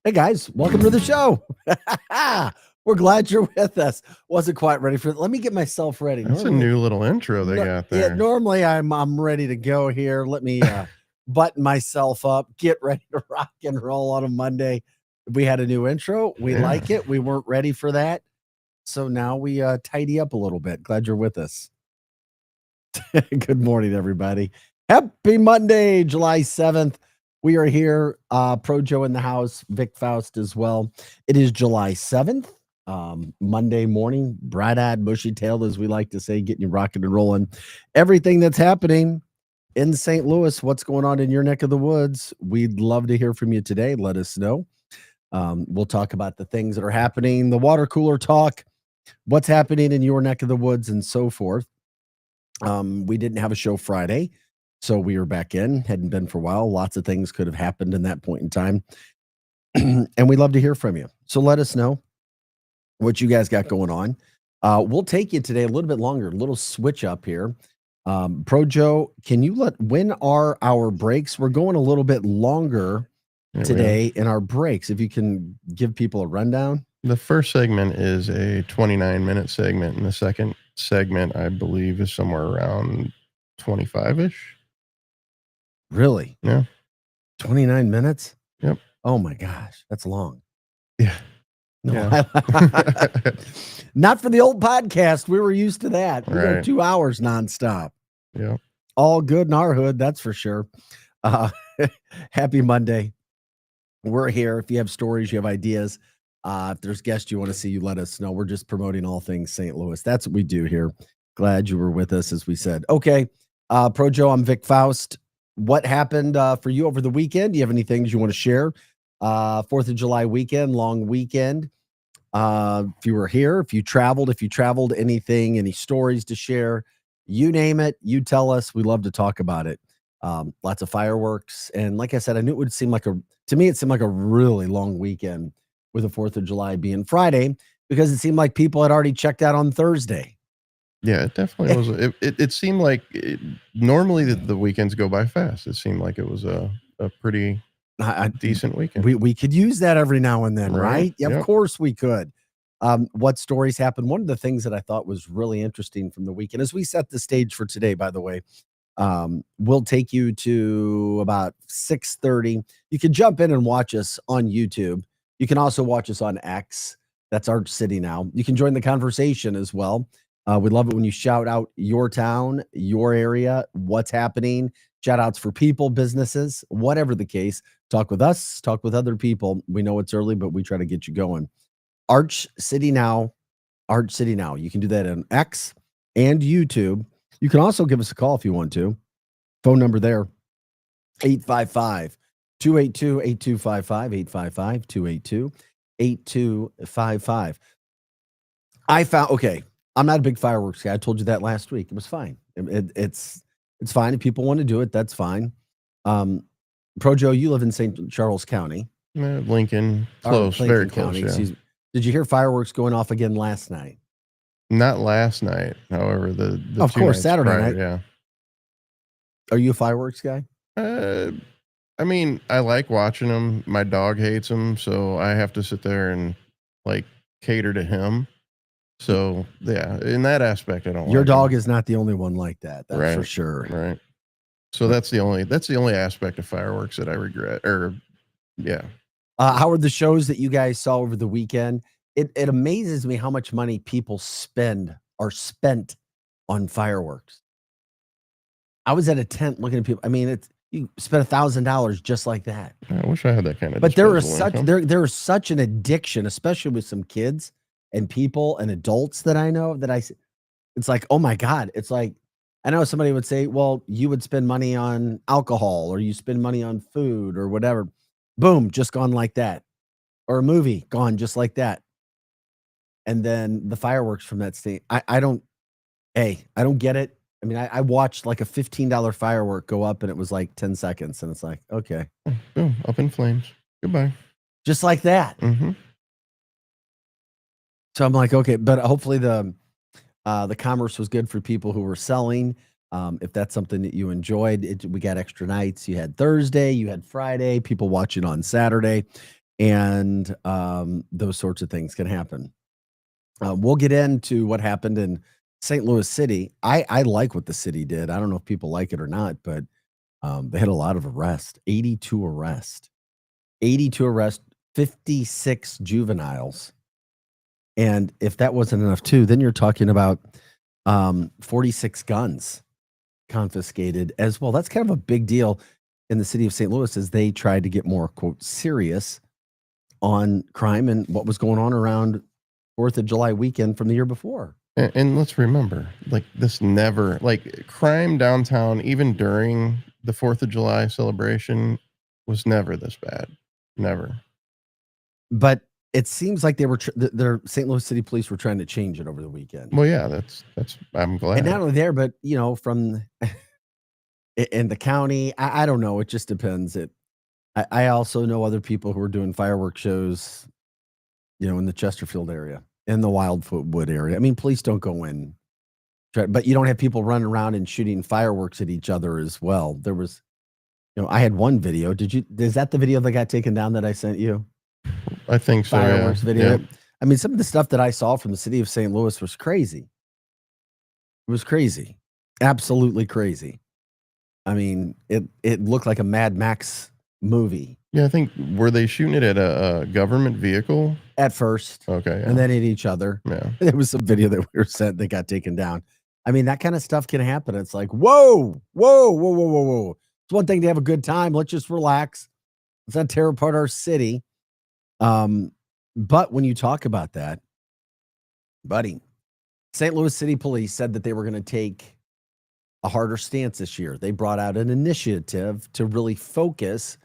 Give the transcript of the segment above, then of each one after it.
Hey guys, welcome to the show. We're glad you're with us. Wasn't quite ready for it. Let me get myself ready. That's a new little intro they No, got yeah, there. normally I'm ready to go here. Let me button myself up, get ready to rock and roll on a Monday. We had a new intro. We Yeah. like it. We weren't ready for that. So now we tidy up a little bit. Glad you're with us. Good morning, everybody. Happy Monday, July 7th. We are here. Pro Joe in the house, Vic Faust as well. It is July 7th, Monday morning, bright-eyed, bushy-tailed, as we like to say, getting you rocking and rolling. Everything that's happening in St. Louis, what's going on in your neck of the woods? We'd love to hear from you today. Let us know. We'll talk about the things that are happening, the water cooler talk, what's happening in your neck of the woods, and so forth. We didn't have a show Friday, so we were back in. Hadn't been for a while. Lots of things could have happened in that point in time. And we'd love to hear from you. So let us know what you guys got going on. We'll take you today a little bit longer, a little switch up here. Pro Joe, can you when are our breaks? We're going a little bit longer today in our breaks. If you can give people a rundown. The first segment is a 29-minute segment, and the second segment, I believe, is somewhere around 25-ish. Really? Yeah. 29 minutes? Yep. Oh my gosh, that's long. Yeah. No, Yeah. not for the old podcast. We were used to that. We go 2 hours nonstop. Yeah. All good in our hood, that's for sure. Happy Monday. We're here. If you have stories, you have ideas, if there's guests you want to see, you let us know. We're just promoting all things St. Louis. That's what we do here. Glad you were with us, as we said. Okay, Pro Joe, I'm Vic Faust. What happened for you over the weekend? Do you have any things you want to share? 4th of July weekend, long weekend. If you were here, if you traveled, anything, any stories to share, you name it, you tell us. We love to talk about it. Lots of fireworks. And like I said, I knew it would seem to me, it seemed like a really long weekend with the 4th of July being Friday, because it seemed like people had already checked out on Thursday. Yeah, it definitely was. It seemed like normally the weekends go by fast. It seemed like it was a pretty decent weekend. We could use that every now and then, right? Yeah, Yep. of course we could. What stories happened? One of the things that I thought was really interesting from the weekend, as we set the stage for today, by the way, we'll take you to about 6:30. You can jump in and watch us on YouTube. You can also watch us on X. That's Arch City now. You can join the conversation as well. We love it when you shout out your town, your area, what's happening. Shout outs for people, businesses, whatever the case. Talk with us, talk with other people. We know it's early, but we try to get you going. Arch City Now. Arch City Now. You can do that on X and YouTube. You can also give us a call if you want to. Phone number there, 855-282-8255, 855-282-8255. I found, okay, I'm not a big fireworks guy. I told you that last week. It was fine. It's fine. If people want to do it, that's fine. Pro Joe, you live in St. Charles County. Lincoln, close, very close. County, excuse me. Did you hear fireworks going off again last night? Not last night, however, the of course, Saturday night. Yeah. Are you a fireworks guy? I mean, I like watching them. My dog hates them, so I have to sit there and like cater to him. So yeah, in that aspect, I don't. Your dog is not the only one like that. That's for sure. Right. So that's the only aspect of fireworks that I regret. Or yeah. How are the shows that you guys saw over the weekend? It amazes me how much money people spent on fireworks. I was at a tent looking at people. I mean, you spent $1,000 just like that. I wish I had that kind of. But there is such an addiction, especially with some kids and people and adults that I know it's like, oh my God. It's like, I know somebody would say, well, you would spend money on alcohol or you spend money on food or whatever. Boom, just gone like that. Or a movie gone just like that. And then the fireworks from that state. I don't get it. I mean, I watched like a $15 firework go up and it was like 10 seconds. And it's like, okay. Boom, up in flames. Goodbye. Just like that. Mm-hmm. So I'm like, okay, but hopefully the commerce was good for people who were selling. If that's something that you enjoyed, we got extra nights. You had Thursday, you had Friday, people watching on Saturday. and those sorts of things can happen. We'll get into what happened in St. Louis City. I like what the city did. I don't know if people like it or not, but they had a lot of arrests, 82 arrests, 82 arrests, 56 juveniles. And if that wasn't enough too, then you're talking about 46 guns confiscated as well. That's kind of a big deal in the city of St. Louis as they tried to get more, quote, serious on crime and what was going on around 4th of July weekend from the year before. And let's remember, like, this never, like, crime downtown, even during the 4th of July celebration, was never this bad. Never. But it seems like they were their St. Louis City Police were trying to change it over the weekend. Well, yeah, that's I'm glad. And not only there, but from in the county, I don't know. It just depends. I also know other people who are doing fireworks shows, in the Chesterfield area, in the Wildwood area. I mean, police don't go in, but you don't have people running around and shooting fireworks at each other as well. There was, I had one video. Is that the video that got taken down that I sent you? I think so. Fireworks video. Yeah. I mean, some of the stuff that I saw from the city of St. Louis was crazy. It was crazy. Absolutely crazy. I mean, it looked like a Mad Max movie. Yeah, I think, were they shooting it at a government vehicle? At first. Okay. Yeah. And then at each other. Yeah. There was some video that we were sent that got taken down. I mean, that kind of stuff can happen. It's like, whoa. It's one thing to have a good time. Let's just relax. Let's not tear apart our city. But when you talk about that, buddy, St. Louis City Police said that they were going to take a harder stance this year. They brought out an initiative to really focus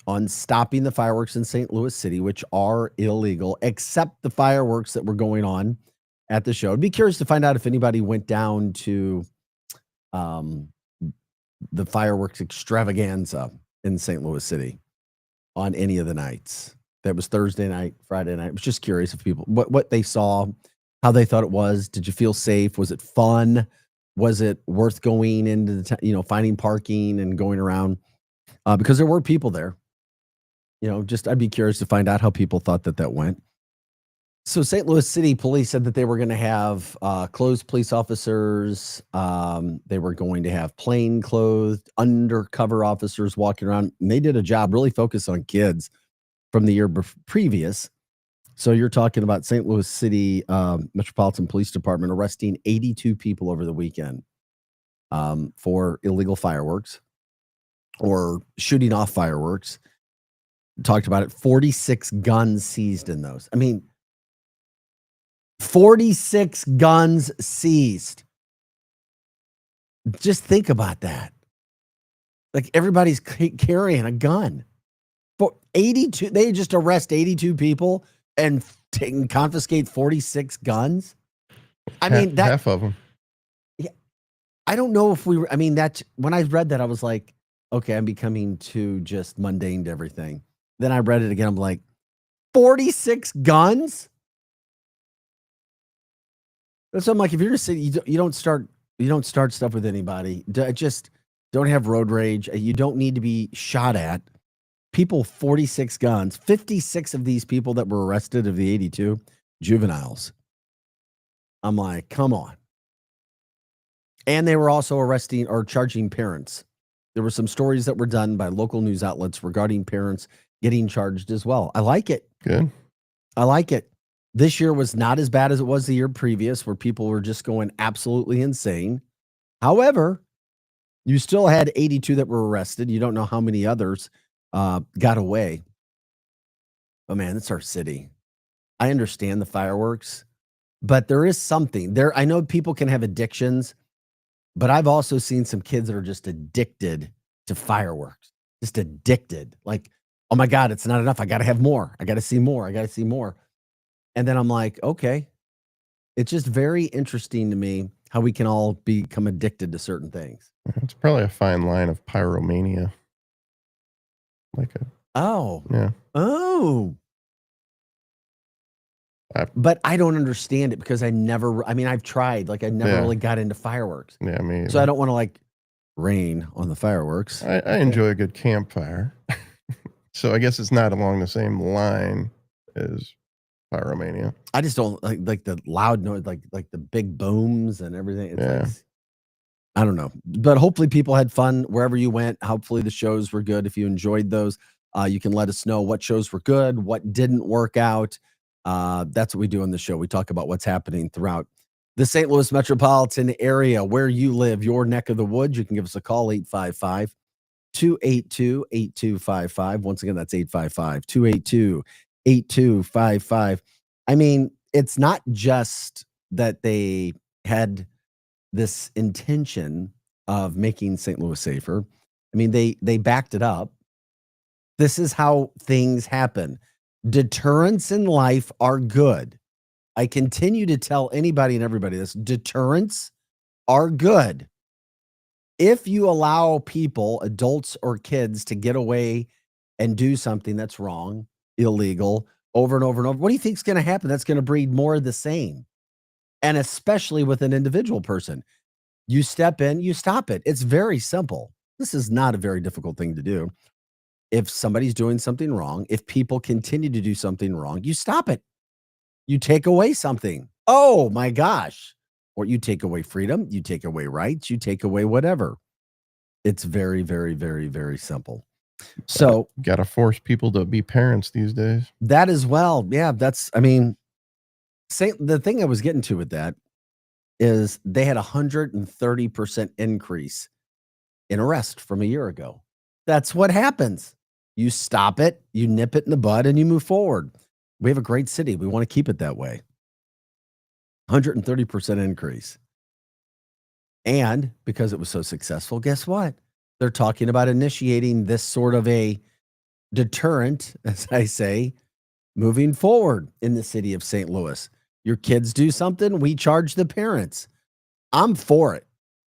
on stopping the fireworks in St. Louis City, which are illegal, except the fireworks that were going on at the show. I'd be curious to find out if anybody went down to the fireworks extravaganza in St. Louis City on any of the nights. That was Thursday night, Friday night. I was just curious if people, what they saw, how they thought it was. Did you feel safe? Was it fun? Was it worth going into the, finding parking and going around? Because there were people there. I'd be curious to find out how people thought that went. So St. Louis City Police said that they were going to have clothes police officers. They were going to have plain-clothed undercover officers walking around. And they did a job really focused on kids from the year previous. So you're talking about St. Louis City Metropolitan Police Department arresting 82 people over the weekend for illegal fireworks or shooting off fireworks. Talked about it. 46 guns seized in those. I mean, 46 guns seized. Just think about that. Like, everybody's carrying a gun. For 82, they just arrest 82 people and confiscate 46 guns. I mean, that half of them. Yeah, I don't know if we were. I mean, that when I read that, I was like, okay, I'm becoming too just mundane to everything. Then I read it again. I'm like, 46 guns. So I'm like, if you're in a city, you don't start stuff with anybody. Just don't have road rage. You don't need to be shot at. People, 46 guns. 56 of these people that were arrested of the 82 juveniles. I'm like, come on. And they were also arresting or charging parents. There were some stories that were done by local news outlets regarding parents getting charged as well. I like it. Good. I like it. This year was not as bad as it was the year previous, where people were just going absolutely insane. However, you still had 82 that were arrested. You don't know how many others got away. But man, it's our city. I understand the fireworks, but there is something there. I know people can have addictions, but I've also seen some kids that are just addicted to fireworks, just addicted. Like, oh my God, it's not enough. I got to have more. I got to see more. I got to see more. And then I'm like, okay, it's just very interesting to me how we can all become addicted to certain things. It's probably a fine line of pyromania. Yeah. But I don't understand it because I've tried. Like, I never really got into fireworks. Yeah, me. So I don't want to rain on the fireworks. I enjoy a good campfire. So I guess it's not along the same line as Pyromania. I just don't like the loud noise, like the big booms and everything. It's like Yeah. I don't know, but hopefully people had fun wherever you went. Hopefully the shows were good. If you enjoyed those, you can let us know what shows were good, what didn't work out. That's what we do on the show. We talk about what's happening throughout the St. Louis metropolitan area where you live, your neck of the woods. You can give us a call, 855 282 8255. Once again, that's 855 282 8255. I mean, it's not just that they had this intention of making St. Louis safer. I mean, they backed it up. This is how things happen. Deterrents in life are good. I continue to tell anybody and everybody this. Deterrents are good. If you allow people, adults or kids, to get away and do something that's wrong, illegal, over and over and over, what do you think is going to happen? That's going to breed more of the same. And especially with an individual person. You step in, you stop it. It's very simple. This is not a very difficult thing to do. If somebody's doing something wrong, if people continue to do something wrong, you stop it. You take away something. Oh my gosh. Or you take away freedom, you take away rights, you take away whatever. It's very, very, very, very simple. So Got to force people to be parents these days. that as well. Yeah, that's, I mean, the thing I was getting to with that is they had 130% increase in arrest from a year ago. That's what happens. You stop it, you nip it in the bud, and you move forward. We have a great city. We want to keep it that way. 130% increase. And because it was so successful, guess what? They're talking about initiating this sort of a deterrent, as I say, moving forward in the city of St. Louis. Your kids do something, we charge the parents. I'm for it.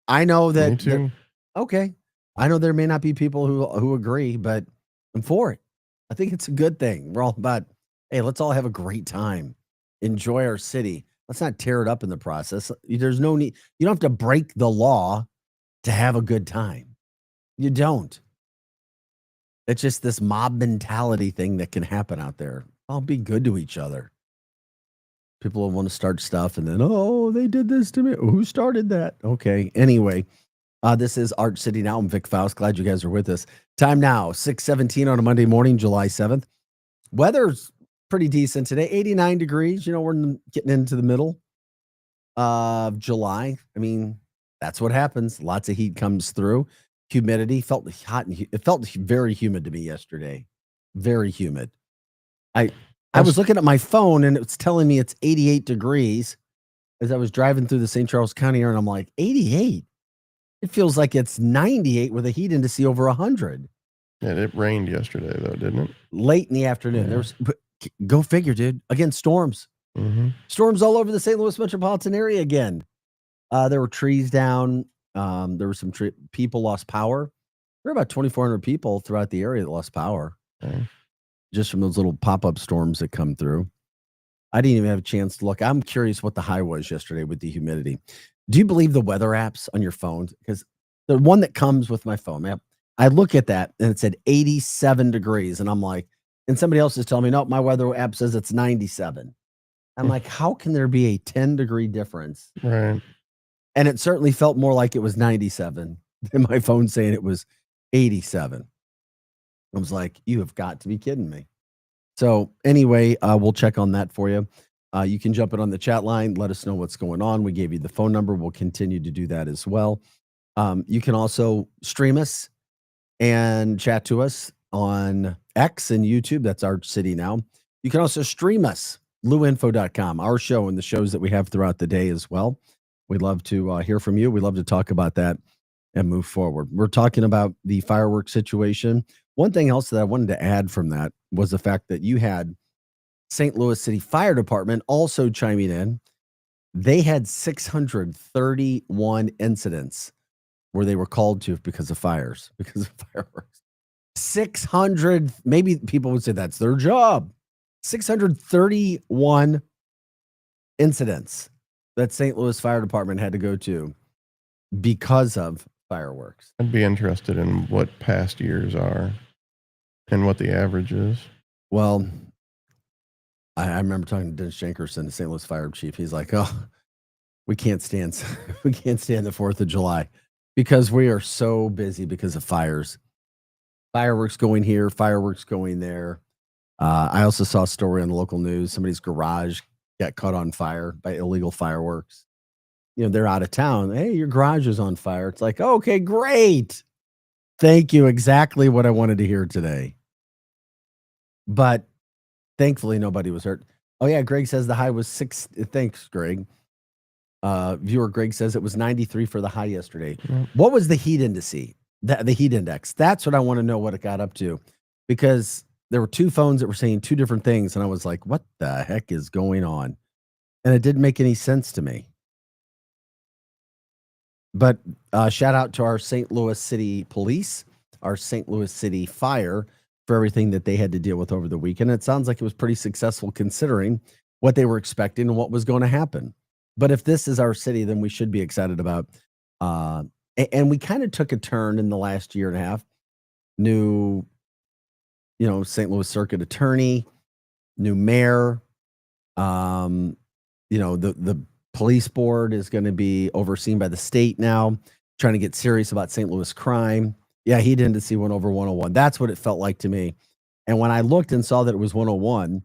I know that. Me too. Okay. I know there may not be people who agree, but I'm for it. I think it's a good thing. We're all about, hey, let's all have a great time. Enjoy our city. Let's not tear it up in the process. There's no need. You don't have to break the law to have a good time. You don't. It's just this mob mentality thing that can happen out there. I'll be good to each other. People will want to start stuff and then, oh, they did this to me. Who started that? Okay. Anyway, this is Art City Now. I'm Vic Faust. Glad you guys are with us. Time now, 6:17 on a Monday morning, July 7th. Weather's pretty decent today, 89 degrees. You know, we're getting into the middle of July. I mean, that's what happens. Lots of heat comes through. Humidity felt hot and it felt very humid to me yesterday. Very humid. I was looking at my phone and it's telling me it's 88 degrees as I was driving through the St. Charles County area, and I'm like, 88? It feels like it's 98 with a heat indice over 100. Yeah, it rained yesterday though, didn't it? Late in the afternoon. Yeah. Go figure, dude. Again, storms. Mm-hmm. Storms all over the St. Louis metropolitan area again. There were trees down. There were some people lost power. There were about 2,400 people throughout the area that lost power. Okay. Just from those little pop-up storms that come through. I didn't even have a chance to look. I'm curious what the high was yesterday with the humidity. Do you believe the weather apps on your phone? Because the one that comes with my phone app, I look at that and it said 87 degrees. And I'm like, and somebody else is telling me, no, my weather app says it's 97. I'm like, how can there be a 10-degree difference? Right. And it certainly felt more like it was 97 than my phone saying it was 87. I was like, you have got to be kidding me. So anyway, we'll check on that for you. You can jump in on the chat line. Let us know what's going on. We gave you the phone number. We'll continue to do that as well. You can also stream us and chat to us on X and YouTube. That's Art City Now. You can also stream us, luinfo.com, our show and the shows that we have throughout the day as well. We'd love to hear from you. We'd love to talk about that and move forward. We're talking about the fireworks situation. One thing else that I wanted to add from that was the fact that you had St. Louis City Fire Department also chiming in. They had 631 incidents where they were called to because of fires, because of fireworks. 600, maybe people would say that's their job. 631 incidents that St. Louis Fire Department had to go to because of fireworks. I'd be interested in what past years are. and what the average is. Well, I remember talking to Dennis Jenkerson, the St. Louis fire chief. He's like, "Oh, we can't stand we can't stand the 4th of July because we are so busy because of fires. Fireworks going here, fireworks going there." I also saw a story on the local news. Somebody's garage got caught on fire by illegal fireworks. They're out of town. Hey, your garage is on fire. It's like, okay, great. Thank you. Exactly what I wanted to hear today. But thankfully, nobody was hurt. Oh, yeah. Greg says the high was 6. Thanks, Greg. Viewer Greg says it was 93 for the high yesterday. Yep. What was the heat index? The heat index. That's what I want to know what it got up to, because there were two phones that were saying two different things, and I was like, what the heck is going on? And it didn't make any sense to me. But shout out to our St. Louis City Police, our St. Louis City Fire, for everything that they had to deal with over the weekend. It sounds like it was pretty successful considering what they were expecting and what was going to happen. But if this is our city, then we should be excited about. And we kind of took a turn in the last year and a half. New, St. Louis Circuit Attorney, new mayor. The police board is going to be overseen by the state now, trying to get serious about St. Louis crime. Yeah, he didn't see one over 101. That's what it felt like to me. And when I looked and saw that it was 101,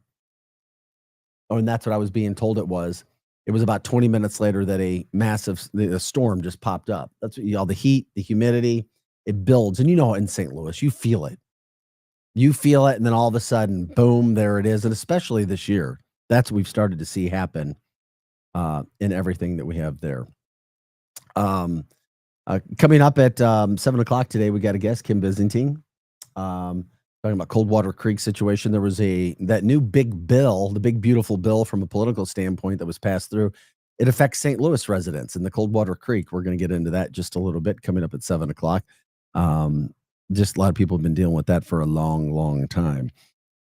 and that's what I was being told it was about 20 minutes later that a massive storm just popped up. That's what all the heat, the humidity, it builds. And in St. Louis, you feel it. You feel it, and then all of a sudden, boom, there it is. And especially this year, that's what we've started to see happen in everything that we have there. Coming up at 7 o'clock today, we got a guest, Kim Byzantine, talking about Coldwater Creek situation. There was that new big bill, the big beautiful bill from a political standpoint that was passed through. It affects St. Louis residents in the Coldwater Creek. We're going to get into that just a little bit coming up at 7 o'clock. Just a lot of people have been dealing with that for a long, long time.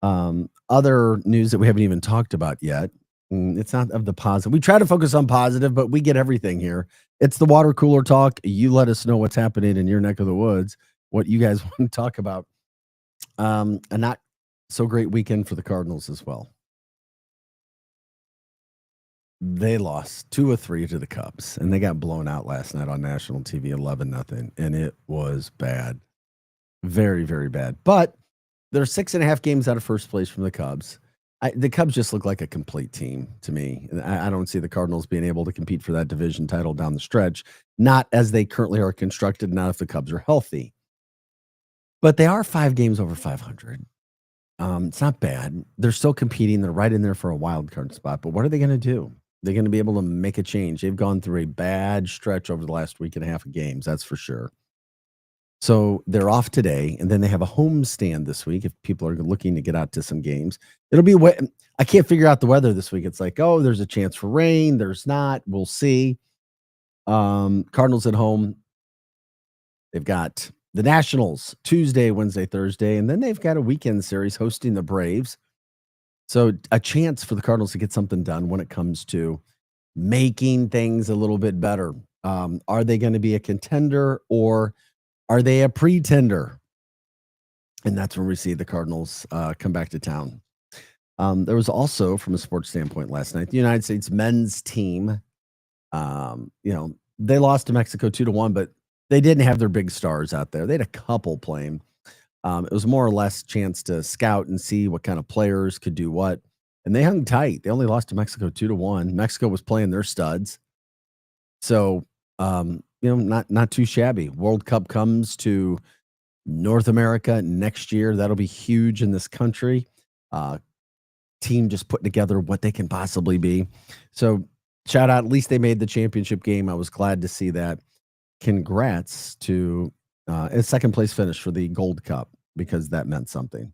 Other news that we haven't even talked about yet. It's not of the positive. We try to focus on positive, but we get everything here. It's the water cooler talk. You let us know what's happening in your neck of the woods, what you guys want to talk about. A not so great weekend for the Cardinals as well. They lost 2-3 to the Cubs, and they got blown out last night on national TV, 11-0, and it was bad. Very, very bad. But they're 6.5 games out of first place from the Cubs. The Cubs just look like a complete team to me. I don't see the Cardinals being able to compete for that division title down the stretch, not as they currently are constructed, not if the Cubs are healthy. But they are 5 games over 500. It's not bad. They're still competing. They're right in there for a wild card spot. But what are they going to do? They're going to be able to make a change. They've gone through a bad stretch over the last week and a half of games, that's for sure. So they're off today, and then they have a homestand this week if people are looking to get out to some games. It'll be wet. I can't figure out the weather this week. It's like, oh, there's a chance for rain. There's not. We'll see. Cardinals at home. They've got the Nationals Tuesday, Wednesday, Thursday, and then they've got a weekend series hosting the Braves. So a chance for the Cardinals to get something done when it comes to making things a little bit better. Are they going to be a contender, or are they a pretender? And that's when we see the Cardinals come back to town. There was also, from a sports standpoint last night, the United States men's team, they lost to Mexico 2-1, but they didn't have their big stars out there. They had a couple playing. It was more or less chance to scout and see what kind of players could do what. And they hung tight. They only lost to Mexico 2-1. Mexico was playing their studs. So, not too shabby. World Cup comes to North America next year. That'll be huge in this country. Team just put together what they can possibly be. So shout out, at least they made the championship game. I was glad to see that. Congrats to a second place finish for the Gold Cup, because that meant something,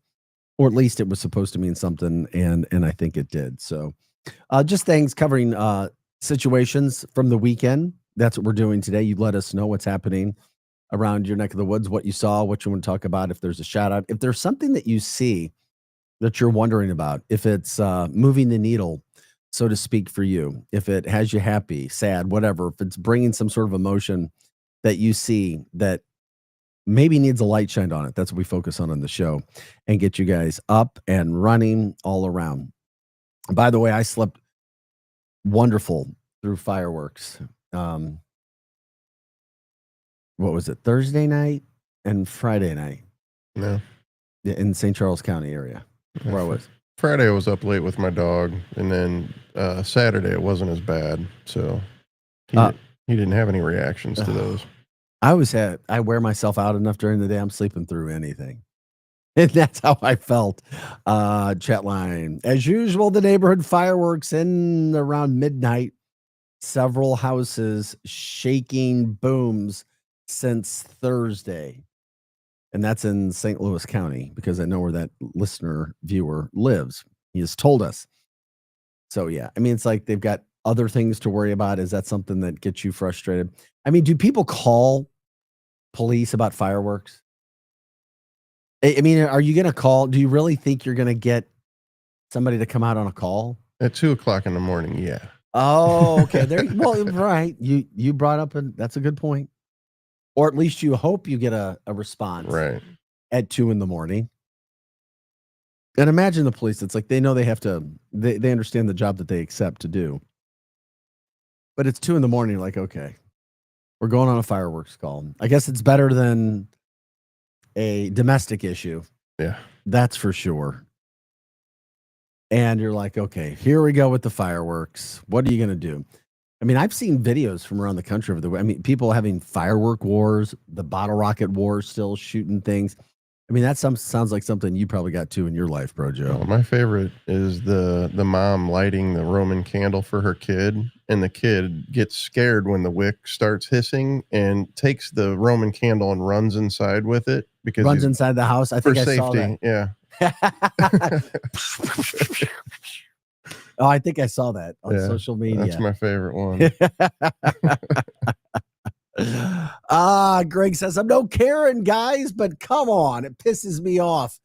or at least it was supposed to mean something. And I think it did. So just things covering situations from the weekend. That's what we're doing today. You let us know what's happening around your neck of the woods, what you saw, what you want to talk about. If there's a shout out, if there's something that you see that you're wondering about, if it's moving the needle, so to speak, for you, if it has you happy, sad, whatever, if it's bringing some sort of emotion that you see that maybe needs a light shined on it. That's what we focus on the show, and get you guys up and running all around. By the way, I slept wonderful through fireworks. What was it? Thursday night and Friday night No. in St. Charles County area where I was. Friday I was up late with my dog, and then Saturday it wasn't as bad. So he didn't have any reactions to those. I wear myself out enough during the day. I'm sleeping through anything. And that's how I felt. Chat line. As usual, the neighborhood fireworks in around midnight. Several houses shaking booms since Thursday. And that's in St. Louis County, because I know where that listener viewer lives. He has told us. So, yeah, I mean, it's like they've got other things to worry about. Is that something that gets you frustrated? I mean, do people call police about fireworks? I mean, are you going to call? Do you really think you're going to get somebody to come out on a call? At 2:00 in the morning, yeah. Oh, okay. Well, right. You brought up, that's a good point. Or at least you hope you get a response Right. at 2 a.m. And imagine the police. It's like they know they have to, they understand the job that they accept to do. But it's 2 a.m. You're like, okay, we're going on a fireworks call. I guess it's better than a domestic issue. Yeah. That's for sure. And you're like, okay, here we go with the fireworks. What are you going to do? I mean, I've seen videos from around the country over the way. I mean, people having firework wars, the bottle rocket wars, still shooting things. I mean, that sounds like something you probably got too in your life, bro, Joe. My favorite is the mom lighting the Roman candle for her kid, and the kid gets scared when the wick starts hissing and takes the Roman candle and runs inside with it because runs inside the house. I think for I safety. saw that. Yeah. Oh, I think I saw that on social media. That's my favorite one. Greg says, I'm no Karen, guys, but come on. It pisses me off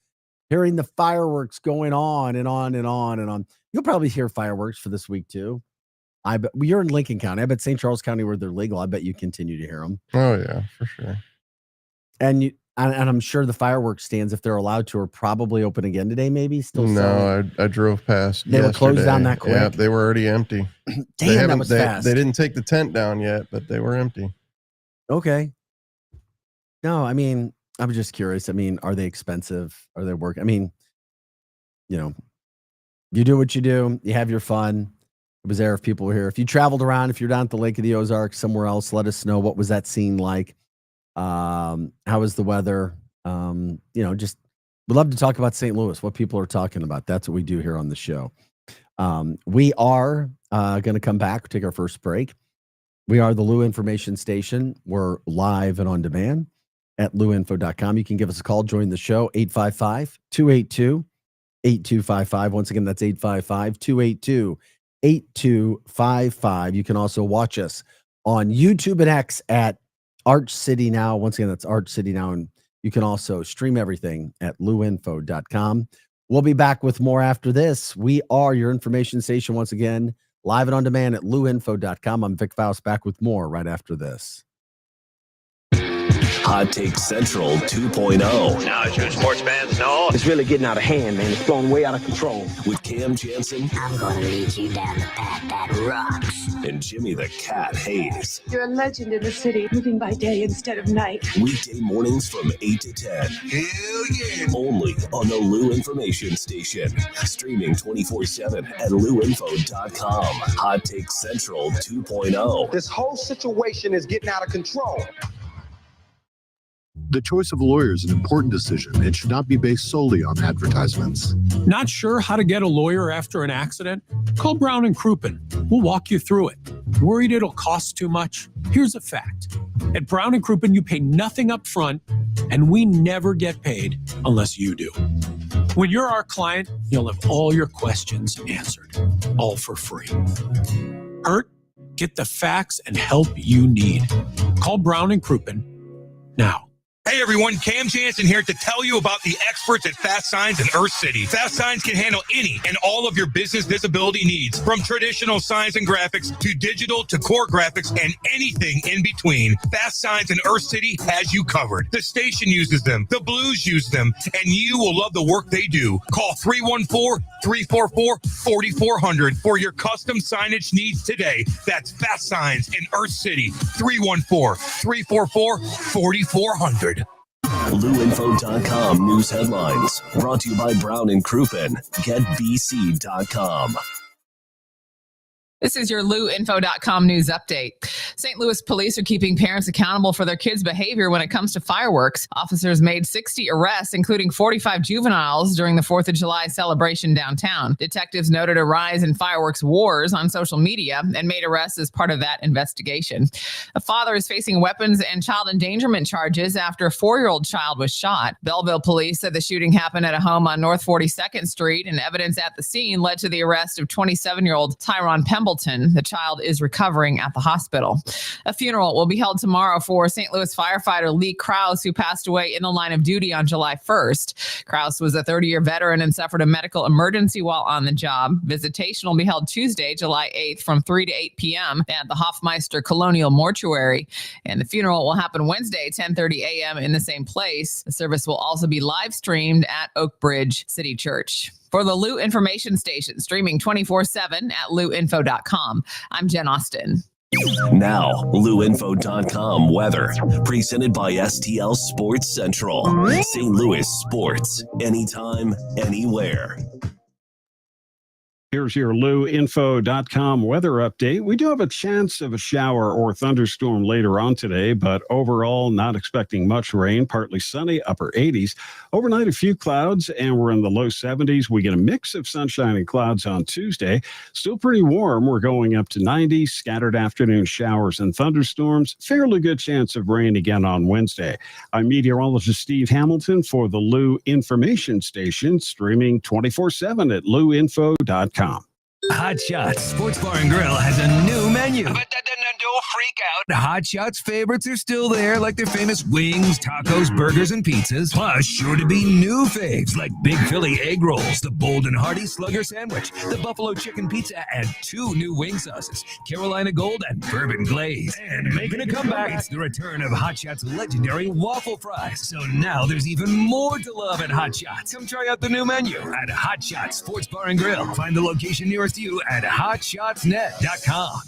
hearing the fireworks going on and on and on and on. You'll probably hear fireworks for this week too. I bet you're in Lincoln County. I bet St. Charles County, where they're legal, I bet you continue to hear them. Oh yeah, for sure. And I'm sure the fireworks stands, if they're allowed to, are probably open again today. Maybe still. No, I drove past. They were closed down that quick. Yeah, they were already empty. Damn, that was fast. They didn't take the tent down yet, but they were empty. Okay. No, I mean, I'm just curious. I mean, are they expensive? Are they work? I mean, you do what you do. You have your fun. It was there if people were here. If you traveled around, if you're down at the Lake of the Ozarks, somewhere else, let us know. What was that scene like? How was the weather? Just we'd love to talk about St. Louis, what people are talking about. That's what we do here on the show. We are going to come back, take our first break. We are the Lou Information Station. We're live and on demand at louinfo.com. You can give us a call, join the show, 855-282-8255. Once again, that's 855-282-8255. You can also watch us on YouTube and X at Arch City Now. Once again, that's Arch City Now. And you can also stream everything at louinfo.com. We'll be back with more after this. We are your information station once again, live and on demand at louinfo.com. I'm Vic Faust, back with more right after this. Hot Take Central 2.0. Now, as you sports fans know, it's really getting out of hand, man. It's blown way out of control. With Cam Jansen. I'm going to lead you down the path that rocks. And Jimmy the Cat Hayes. You're a legend in the city, moving by day instead of night. Weekday mornings from 8 to 10. hell yeah. Only on the Lou Information Station. Streaming 24/7 at louinfo.com. Hot Take Central 2.0. This whole situation is getting out of control. The choice of a lawyer is an important decision. It should not be based solely on advertisements. Not sure how to get a lawyer after an accident? Call Brown and Crouppen. We'll walk you through it. Worried it'll cost too much? Here's a fact. At Brown and Crouppen, you pay nothing up front, and we never get paid unless you do. When you're our client, you'll have all your questions answered, all for free. Hurt? Get the facts and help you need. Call Brown and Crouppen now. Hey everyone, Cam Jansen here to tell you about the experts at Fast Signs in Earth City. Fast Signs can handle any and all of your business visibility needs, from traditional signs and graphics to digital to core graphics and anything in between. Fast Signs in Earth City has you covered. The station uses them, the Blues use them, and you will love the work they do. Call 314-344-4400 for your custom signage needs today. That's Fast Signs in Earth City, 314-344-4400. LouInfo.com news headlines brought to you by Brown and Crouppen. GetBC.com. This is your LouInfo.com news update. St. Louis police are keeping parents accountable for their kids' behavior when it comes to fireworks. Officers made 60 arrests, including 45 juveniles, during the 4th of July celebration downtown. Detectives noted a rise in fireworks wars on social media and made arrests as part of that investigation. A father is facing weapons and child endangerment charges after a 4-year-old child was shot. Belleville police said the shooting happened at a home on North 42nd Street, and evidence at the scene led to the arrest of 27-year-old Tyron Pemble. The child is recovering at the hospital. A funeral will be held tomorrow for St. Louis firefighter Lee Krause, who passed away in the line of duty on July 1st. Krause was a 30-year veteran and suffered a medical emergency while on the job. Visitation will be held Tuesday, July 8th from 3 to 8 p.m. at the Hofmeister Colonial Mortuary. And the funeral will happen Wednesday, 10:30 a.m. in the same place. The service will also be live streamed at Oak Bridge City Church. For the Lou Information Station, streaming 24/7 at louinfo.com. I'm Jen Austin. Now, LouInfo.com weather, presented by STL Sports Central. St. Louis sports, anytime, anywhere. Here's your LouInfo.com weather update. We do have a chance of a shower or thunderstorm later on today, but overall, not expecting much rain. Partly sunny, upper 80s. Overnight, a few clouds, and we're in the low 70s. We get a mix of sunshine and clouds on Tuesday. Still pretty warm. We're going up to 90. Scattered afternoon showers and thunderstorms. Fairly good chance of rain again on Wednesday. I'm meteorologist Steve Hamilton for the Lou Information Station, streaming 24/7 at louinfo.com. Hot Shots Sports Bar and Grill has a new menu. But don't freak out. Hot Shots favorites are still there, like their famous wings, tacos, burgers, and pizzas. Plus, sure to be new faves like Big Philly egg rolls, the Bold and Hearty Slugger sandwich, the Buffalo chicken pizza, and 2 new wing sauces, Carolina Gold and Bourbon Glaze. And making a comeback, it's the return of Hot Shots' legendary waffle fries. So now there's even more to love at Hot Shots. Come try out the new menu at Hot Shots Sports Bar and Grill. Find the location nearest you at hotshotsnet.com.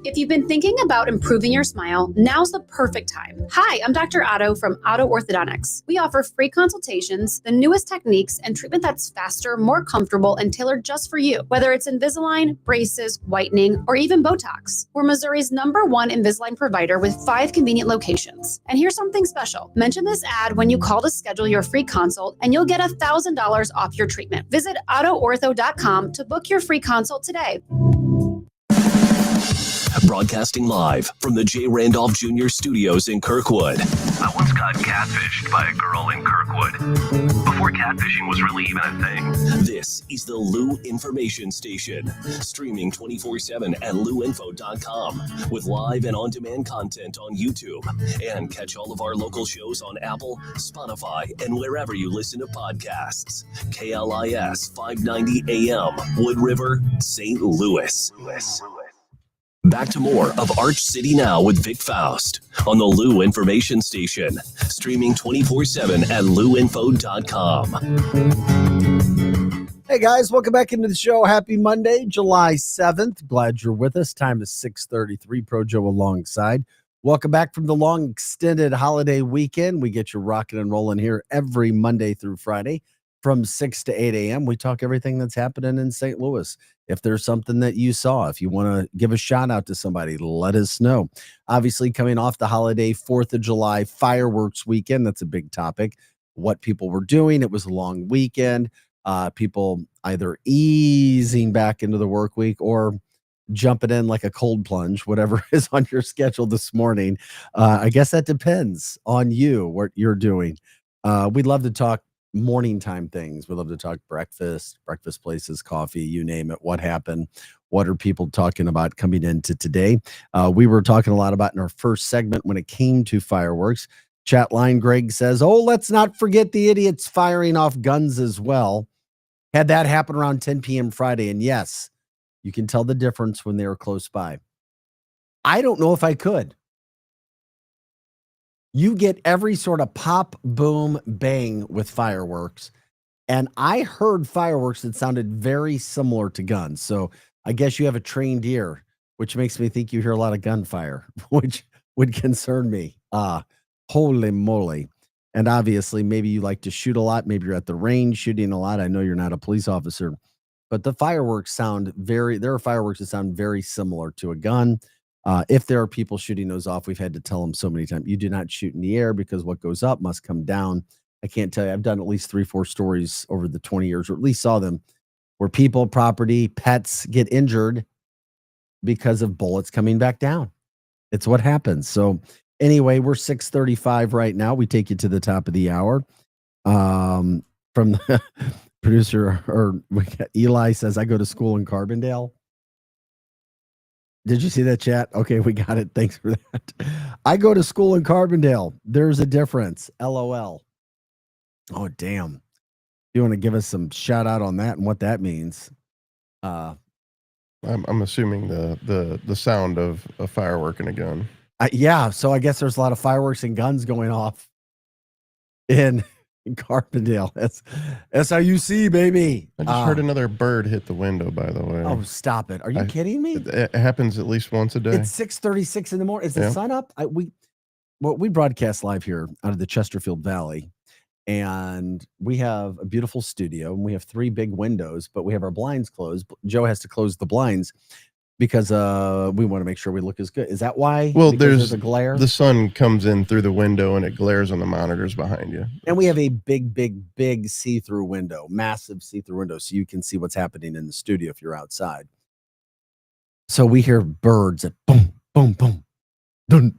If you've been thinking about improving your smile, now's the perfect time. Hi, I'm Dr. Otto from Otto Orthodontics. We offer free consultations, the newest techniques, and treatment that's faster, more comfortable, and tailored just for you. Whether it's Invisalign, braces, whitening, or even Botox. We're Missouri's #1 Invisalign provider with 5 convenient locations. And here's something special. Mention this ad when you call to schedule your free consult, and you'll get $1,000 off your treatment. Visit OttoOrtho.com to book your free consult today. Broadcasting live from the J. Randolph Jr. Studios in Kirkwood. I once got catfished by a girl in Kirkwood. Before catfishing was really even a thing. This is the Lou Information Station. Streaming 24/7 at LouInfo.com. With live and on-demand content on YouTube. And catch all of our local shows on Apple, Spotify, and wherever you listen to podcasts. KLIS 590 AM, Wood River, St. Louis. Back to more of Arch City Now with Vic Faust on the Lou Information Station. Streaming 24/7 at LouInfo.com. Hey guys, welcome back into the show. Happy Monday, July 7th. Glad you're with us. Time is 6:33. Pro Joe alongside. Welcome back from the long extended holiday weekend. We get you rocking and rolling here every Monday through Friday from 6 to 8 a.m. We talk everything that's happening in St. Louis. If there's something that you saw, if you want to give a shout out to somebody, let us know. Obviously, coming off the holiday 4th of July fireworks weekend, that's a big topic. What people were doing. It was a long weekend. People either easing back into the work week or jumping in like a cold plunge, whatever is on your schedule this morning. I guess that depends on you, what you're doing. We'd love to talk morning time things. We love to talk breakfast places, coffee, you name it. What happened? What are people talking about coming into today? We were talking a lot about in our first segment when it came to fireworks. Chat line Greg says, oh, let's not forget the idiots firing off guns as well. Had that happen around 10 p.m. Friday. And yes, you can tell the difference when they were close by. I don't know if I could. You get every sort of pop, boom, bang with fireworks. And I heard fireworks that sounded very similar to guns. So I guess you have a trained ear, which makes me think you hear a lot of gunfire, which would concern me. Holy moly. And obviously, maybe you like to shoot a lot. Maybe you're at the range shooting a lot. I know you're not a police officer, but the fireworks there are fireworks that sound very similar to a gun. If there are people shooting those off, we've had to tell them so many times, you do not shoot in the air because what goes up must come down. I can't tell you. I've done at least 3-4 stories over the 20 years, or at least saw them, where people, property, pets get injured because of bullets coming back down. It's what happens. So anyway, we're 6:35 right now. We take you to the top of the hour. From the producer, or Eli says, I go to school in Carbondale. Did you see that, chat? Okay, we got it. Thanks for that. I go to school in Carbondale. There's a difference. LOL. Oh, damn. You want to give us some shout out on that and what that means? I'm assuming the sound of a firework and a gun. Yeah, so I guess there's a lot of fireworks and guns going off in Carbondale. That's how you see, baby. I just heard another bird hit the window, by the way. Oh, stop it. Are you kidding me? It happens at least once a day. It's 6:36 in the morning. Is the sun up? We broadcast live here out of the Chesterfield Valley, and we have a beautiful studio, and we have 3 big windows, but we have our blinds closed. Joe has to close the blinds because we want to make sure we look as good. Is that why? Well, because there's a glare. The sun comes in through the window and it glares on the monitors behind you. And we have a big see-through window, massive see-through window, so you can see what's happening in the studio if you're outside. So we hear birds at boom, boom, boom, dun,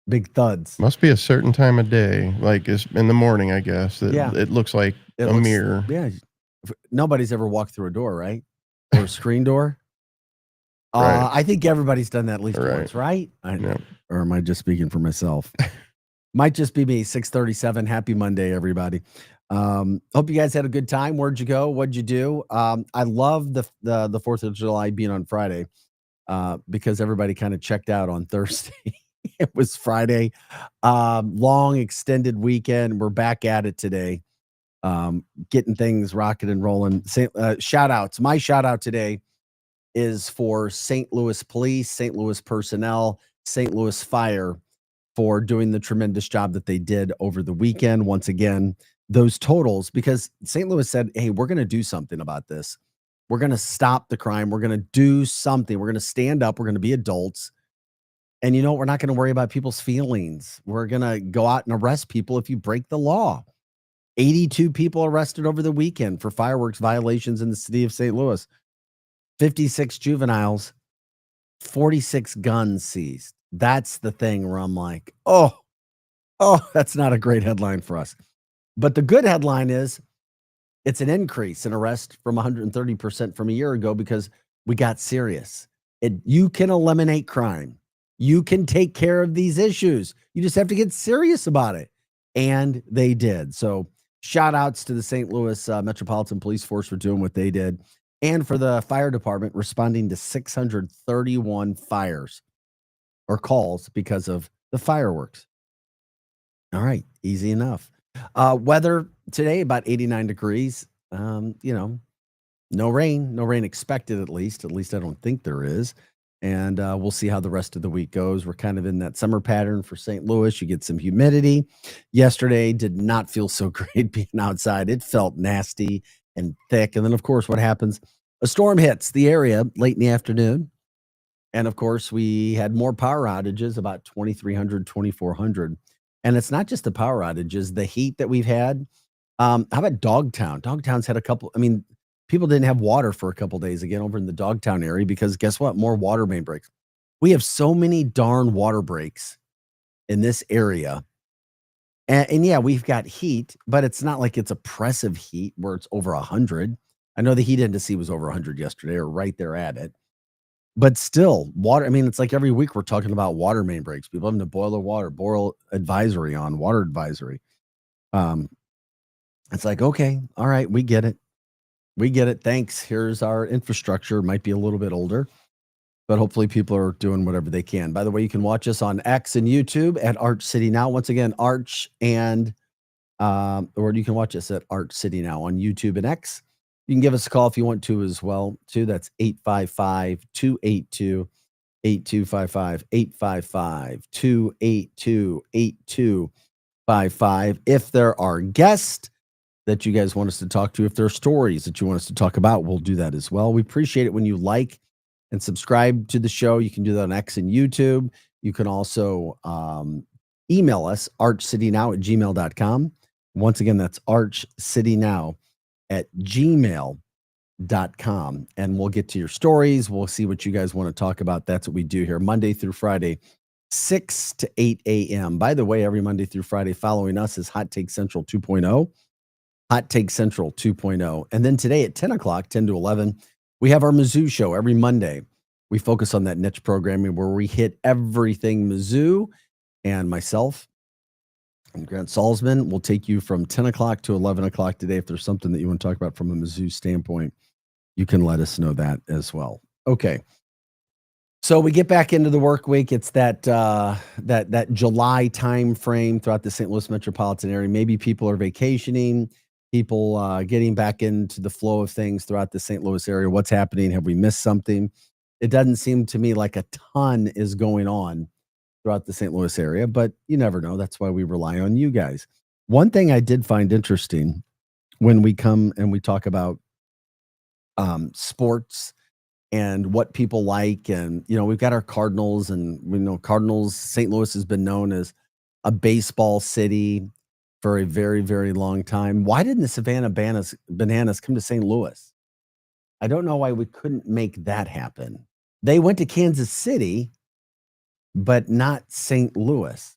big thuds. Must be a certain time of day, like it's in the morning, I guess. It looks like a mirror. Yeah. Nobody's ever walked through a door, right? Or a screen door. Right. I think everybody's done that at least once, right? Or am I just speaking for myself? Might just be me. 6:37. Happy Monday, everybody. Hope you guys had a good time. Where'd you go? What'd you do? I love the 4th of July being on Friday because everybody kind of checked out on Thursday. It was Friday. Long extended weekend. We're back at it today. Getting things rocking and rolling. Shout outs. My shout out today is for St. Louis Police, St. Louis personnel, St. Louis Fire for doing the tremendous job that they did over the weekend. Once again, those totals, because St. Louis said, hey, we're going to do something about this. We're going to stop the crime. We're going to do something. We're going to stand up. We're going to be adults. And you know, we're not going to worry about people's feelings. We're going to go out and arrest people if you break the law. 82 people arrested over the weekend for fireworks violations in the city of St. Louis. 56 juveniles, 46 guns seized. That's the thing where I'm like, oh, that's not a great headline for us. But the good headline is it's an increase in arrest from 130% from a year ago because we got serious. You can eliminate crime. You can take care of these issues. You just have to get serious about it. And they did. So shout outs to the St. Louis Metropolitan Police Force for doing what they did. And for the fire department responding to 631 fires or calls because of the fireworks. All right, easy enough. Weather today, about 89 degrees. No rain expected at least. At least I don't think there is. And we'll see how the rest of the week goes. We're kind of in that summer pattern for St. Louis. You get some humidity. Yesterday did not feel so great being outside. It felt nasty and thick. And then, of course, what happens? A storm hits the area late in the afternoon. And, of course, we had more power outages, about 2,300, 2,400. And it's not just the power outages, the heat that we've had. How about Dogtown? Dogtown's had a couple. I mean, people didn't have water for a couple days again over in the Dogtown area because guess what? More water main breaks. We have so many darn water breaks in this area. And yeah, we've got heat, but it's not like it's oppressive heat where it's over 100. I know the heat index was over 100 yesterday, or right there at it. But still, water. I mean, it's like every week we're talking about water main breaks. People having to boil their water, boil advisory on water advisory. It's like, okay, all right, we get it. We get it. Thanks. Here's our infrastructure. Might be a little bit older, but hopefully people are doing whatever they can. By the way, you can watch us on X and YouTube at Arch City Now. Once again, Arch and or you can watch us at Arch City Now on YouTube and X. You can give us a call if you want to as well, too. That's 855-282-8255, 855-282-8255. If there are guests that you guys want us to talk to, if there are stories that you want us to talk about, we'll do that as well. We appreciate it when you like and subscribe to the show. You can do that on X and YouTube. You can also email us, archcitynow@gmail.com. Once again, that's archcitynow@gmail.com. And we'll get to your stories. We'll see what you guys want to talk about. That's what we do here, Monday through Friday, 6 to 8 a.m. By the way, every Monday through Friday following us is Hot Take Central 2.0. Hot Take Central 2.0. And then today at 10 o'clock, 10 to 11, we have our Mizzou show every Monday. We focus on that niche programming where we hit everything Mizzou, and myself and Grant Salzman will take you from 10 o'clock to 11 o'clock today. If there's something that you want to talk about from a Mizzou standpoint, you can let us know that as well. Okay. So we get back into the work week. It's that that July time frame throughout the St. Louis metropolitan area. Maybe people are vacationing, people getting back into the flow of things throughout the St. Louis area. What's happening? Have we missed something? It doesn't seem to me like a ton is going on throughout the St. Louis area, but you never know. That's why we rely on you guys. One thing I did find interesting when we come and we talk about sports and what people like, and we've got our Cardinals, and we know Cardinals. St. Louis has been known as a baseball city for a very, very long time. Why didn't the Savannah Bananas come to St. Louis? I don't know why we couldn't make that happen. They went to Kansas City, but not St. Louis.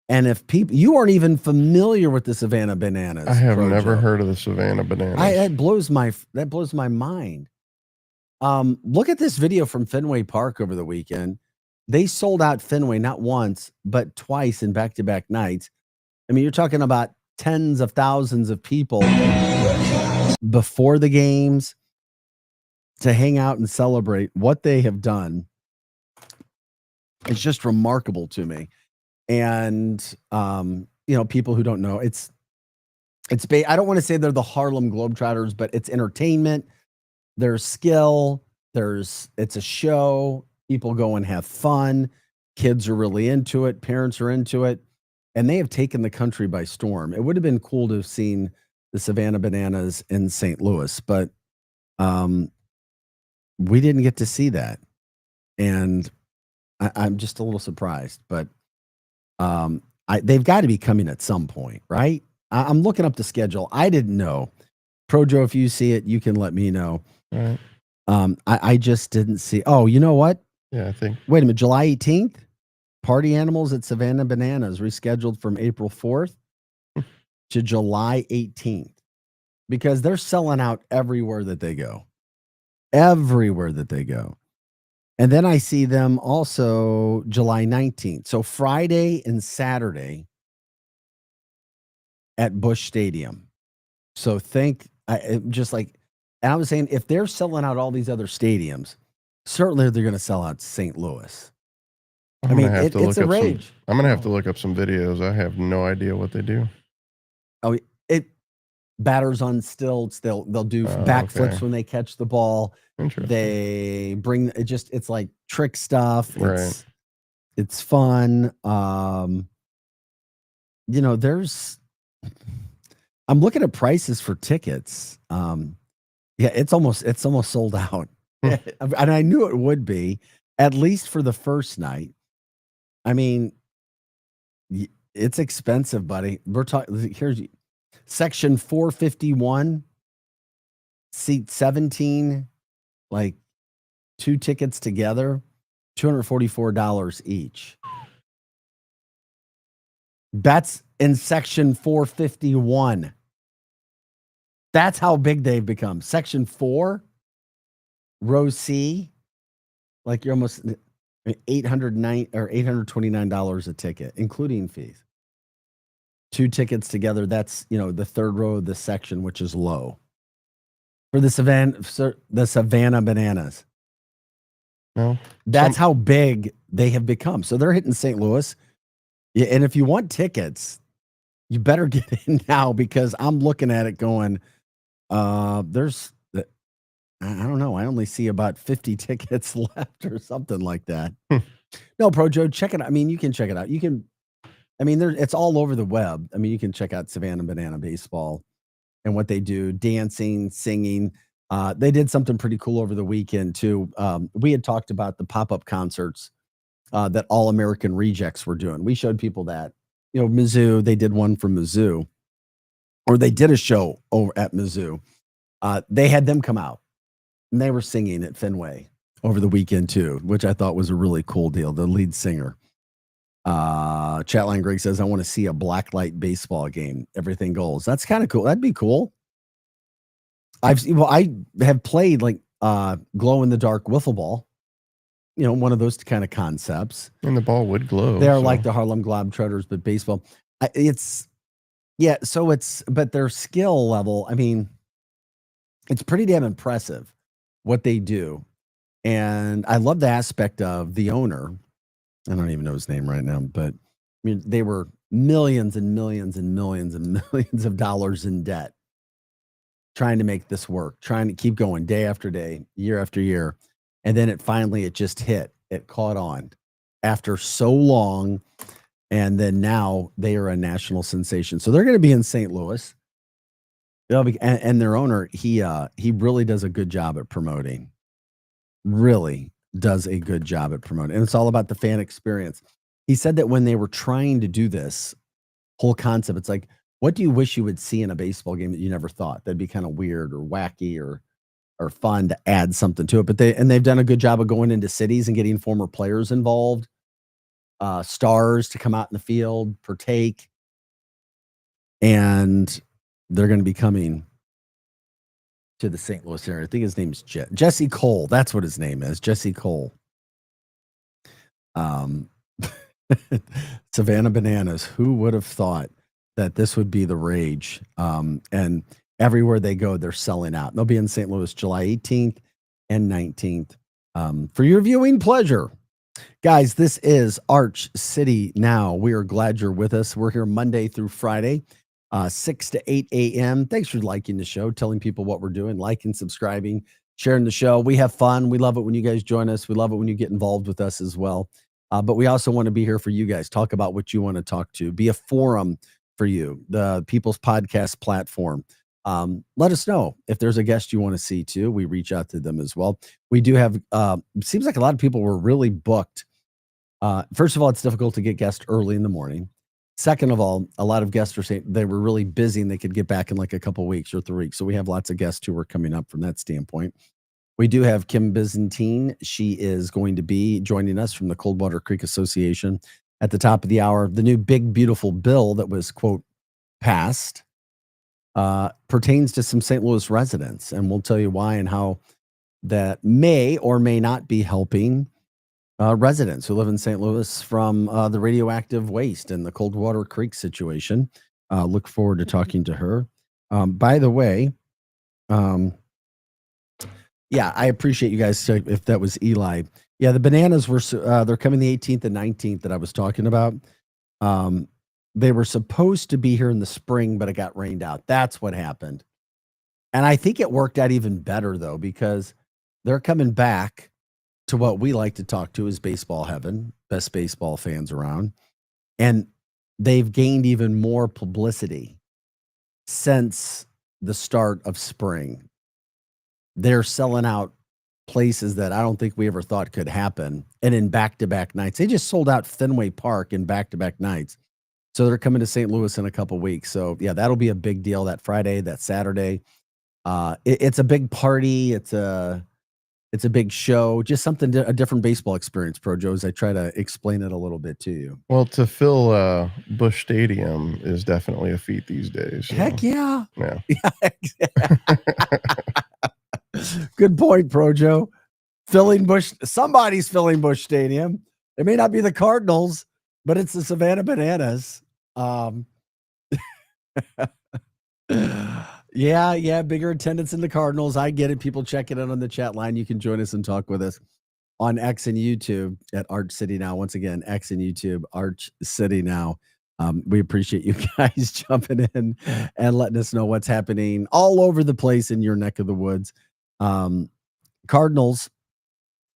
And if you aren't even familiar with the Savannah Bananas, I have never heard of the Savannah Bananas. That blows my mind. Look at this video from Fenway Park over the weekend. They sold out Fenway not once, but twice in back-to-back nights. I mean, you're talking about tens of thousands of people before the games to hang out and celebrate what they have done. It's just remarkable to me. And, people who don't know, I don't want to say they're the Harlem Globetrotters, but it's entertainment. There's skill. It's a show. People go and have fun. Kids are really into it. Parents are into it. And they have taken the country by storm. It would have been cool to have seen the Savannah Bananas in St. Louis, but we didn't get to see that. And I'm just a little surprised, but they've got to be coming at some point, right? I'm looking up the schedule. I didn't know. Projo, if you see it, you can let me know. All right. I just didn't see. Oh, you know what? Yeah, I think. Wait a minute. July 18th, Party Animals at Savannah Bananas rescheduled from April 4th to July 18th because they're selling out everywhere that they go. Everywhere that they go. And then I see them also July 19th. So Friday and Saturday at Busch Stadium. So and I was saying, if they're selling out all these other stadiums, certainly they're going to sell out St. Louis. It's a rage. I'm going to have to look up some videos. I have no idea what they do. Oh, batters on stilts. They'll do backflips when they catch the ball. They bring it's like trick stuff. Right. It's fun. I'm looking at prices for tickets. It's almost sold out. And I knew it would be, at least for the first night. I mean, it's expensive, buddy. We're talking, here's section 451, seat 17, like 2 tickets together, $244 each. That's in section 451. That's how big they've become. Section 4, row C, like you're almost $829 a ticket, including fees. 2 tickets together, that's, the third row of the section, which is low. For the Savannah Bananas. No. That's how big they have become. So they're hitting St. Louis. Yeah, and if you want tickets, you better get in now, because I'm looking at it going, I don't know. I only see about 50 tickets left or something like that. No, Pro Joe, check it out. I mean, you can check it out. It's all over the web. I mean, you can check out Savannah Banana Baseball and what they do, dancing, singing. They did something pretty cool over the weekend too. We had talked about the pop-up concerts that All American Rejects were doing. We showed people that, Mizzou, they did one from Mizzou, or they did a show over at Mizzou. They had them come out and they were singing at Fenway over the weekend too, which I thought was a really cool deal. The lead singer. Chatline Greg says, I want to see a blacklight baseball game. Everything goes. That's kind of cool. That'd be cool. I have played like glow in the dark wiffle ball, one of those kind of concepts. And the ball would glow. They're like the Harlem Globetrotters, but baseball. But their skill level, I mean, it's pretty damn impressive what they do. And I love the aspect of the owner. I don't even know his name right now, but I mean, they were millions and millions and millions and millions of dollars in debt trying to make this work, trying to keep going day after day, year after year. And then it just hit. It caught on after so long. And then now they are a national sensation. So they're going to be in St. Louis. And their owner, he really does a good job at promoting. Really does a good job at promoting. And it's all about the fan experience. He said that when they were trying to do this whole concept, it's like, what do you wish you would see in a baseball game that you never thought? That'd be kind of weird or wacky or fun to add something to it. But they've done a good job of going into cities and getting former players involved, stars to come out in the field, partake. And they're going to be coming to the St. Louis area. I think his name's Jesse Cole. That's what his name is. Jesse Cole. Savannah Bananas. Who would have thought that this would be the rage? And everywhere they go, they're selling out. They'll be in St. Louis July 18th and 19th for your viewing pleasure. Guys, this is Arch City Now. We are glad you're with us. We're here Monday through Friday. 6 to 8 a.m. Thanks for liking the show, telling people what we're doing, liking, subscribing, sharing the show. We have fun. We love it when you guys join us. We love it when you get involved with us as well. But we also want to be here for you guys. Talk about what you want to talk to. Be a forum for you, the People's Podcast platform. Let us know if there's a guest you want to see too. We reach out to them as well. We do have, seems like a lot of people were really booked. First of all, it's difficult to get guests early in the morning. Second of all, a lot of guests are saying they were really busy and they could get back in like a couple of weeks or 3 weeks. So we have lots of guests who are coming up from that standpoint. We do have Kim Byzantine. She is going to be joining us from the Coldwater Creek Association at the top of the hour. The new big, beautiful bill that was, quote, passed pertains to some St. Louis residents. And we'll tell you why and how that may or may not be helping residents who live in St. Louis from the radioactive waste and the Coldwater Creek situation. Look forward to talking to her. By the way, yeah, I appreciate you guys. If that was Eli, yeah, the bananas were they're coming the 18th and 19th that I was talking about. They were supposed to be here in the spring, but it got rained out. That's what happened. And I think it worked out even better though, because they're coming back to what we like to talk to is baseball heaven, best baseball fans around. And they've gained even more publicity since the start of spring. They're selling out places that I don't think we ever thought could happen. And in back-to-back nights, they just sold out Fenway Park in back-to-back nights. So they're coming to St. Louis in a couple weeks. So yeah, that'll be a big deal that Friday, that Saturday. It's a big party. It's a It's a big show, just something, a different baseball experience, Pro Joe, as I try to explain it a little bit to you. Well, to fill Busch Stadium is definitely a feat these days. Heck yeah. Yeah. Good point, Pro Joe. Somebody's filling Busch Stadium. It may not be the Cardinals, but it's the Savannah Bananas. Yeah, bigger attendance in the Cardinals. I get it. People checking in on the chat line. You can join us and talk with us on X and YouTube at Arch City Now. Once again, X and YouTube, Arch City Now. We appreciate you guys jumping in and letting us know what's happening all over the place in your neck of the woods. Cardinals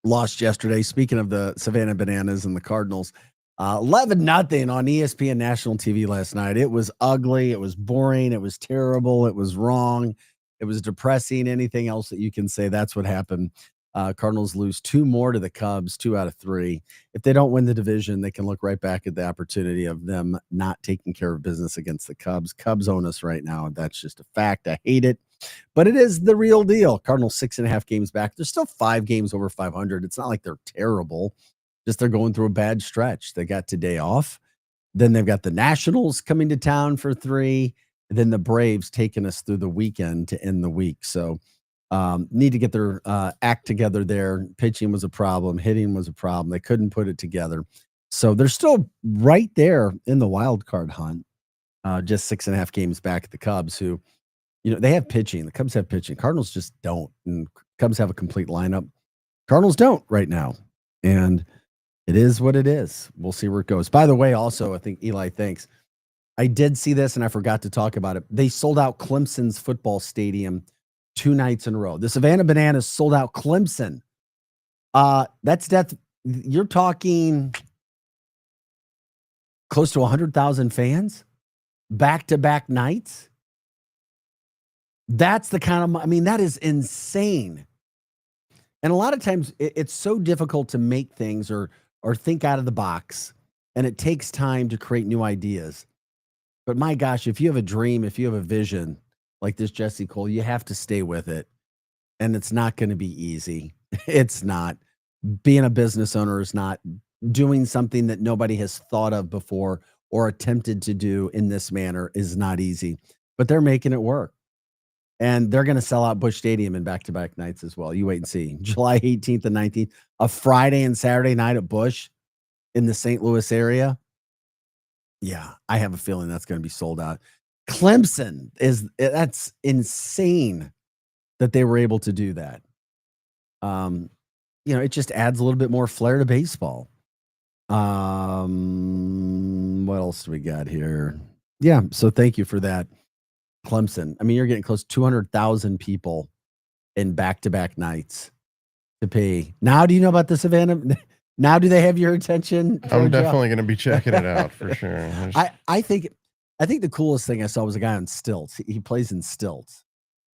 lost yesterday. Speaking of the Savannah Bananas and the Cardinals, 11-0 on ESPN national TV last night. It was ugly. It was boring. It was terrible. It was wrong. It was depressing. Anything else that you can say, that's what happened. Cardinals lose 2 more to the Cubs, 2 out of 3. If they don't win the division, they can look right back at the opportunity of them not taking care of business against the Cubs. Cubs own us right now. That's just a fact. I hate it, but it is the real deal. Cardinals 6.5 games back. They're still 5 games over 500. It's not like they're terrible. Just they're going through a bad stretch. They got today off. Then they've got the Nationals coming to town for 3. And then the Braves taking us through the weekend to end the week. So need to get their act together there. Pitching was a problem. Hitting was a problem. They couldn't put it together. So they're still right there in the wild card hunt. Just 6.5 games back at the Cubs, who, they have pitching. The Cubs have pitching. Cardinals just don't. And Cubs have a complete lineup. Cardinals don't right now. And it is what it is. We'll see where it goes. By the way, also, I think Eli thinks I did see this and I forgot to talk about it. They sold out Clemson's football stadium 2 nights in a row. The Savannah Bananas sold out Clemson. That's death. You're talking close to 100,000 fans back-to-back nights. That's the kind of, that is insane. And a lot of times it's so difficult to make things or think out of the box, and it takes time to create new ideas. But my gosh, if you have a dream, if you have a vision like this, Jesse Cole, you have to stay with it. And it's not going to be easy. It's not. Being a business owner is not. Doing something that nobody has thought of before or attempted to do in this manner is not easy. But they're making it work. And they're going to sell out Busch Stadium in back-to-back nights as well. You wait and see. July 18th and 19th, a Friday and Saturday night at Busch in the St. Louis area. Yeah, I have a feeling that's going to be sold out. Clemson that's insane that they were able to do that. It just adds a little bit more flair to baseball. What else do we got here? Yeah, so thank you for that. Clemson. You're getting close to 200,000 people in back-to-back nights to pay. Now, do you know about the Savannah? Now, do they have your attention? I'm definitely going to be checking it out for sure. I think the coolest thing I saw was a guy on stilts. He plays in stilts.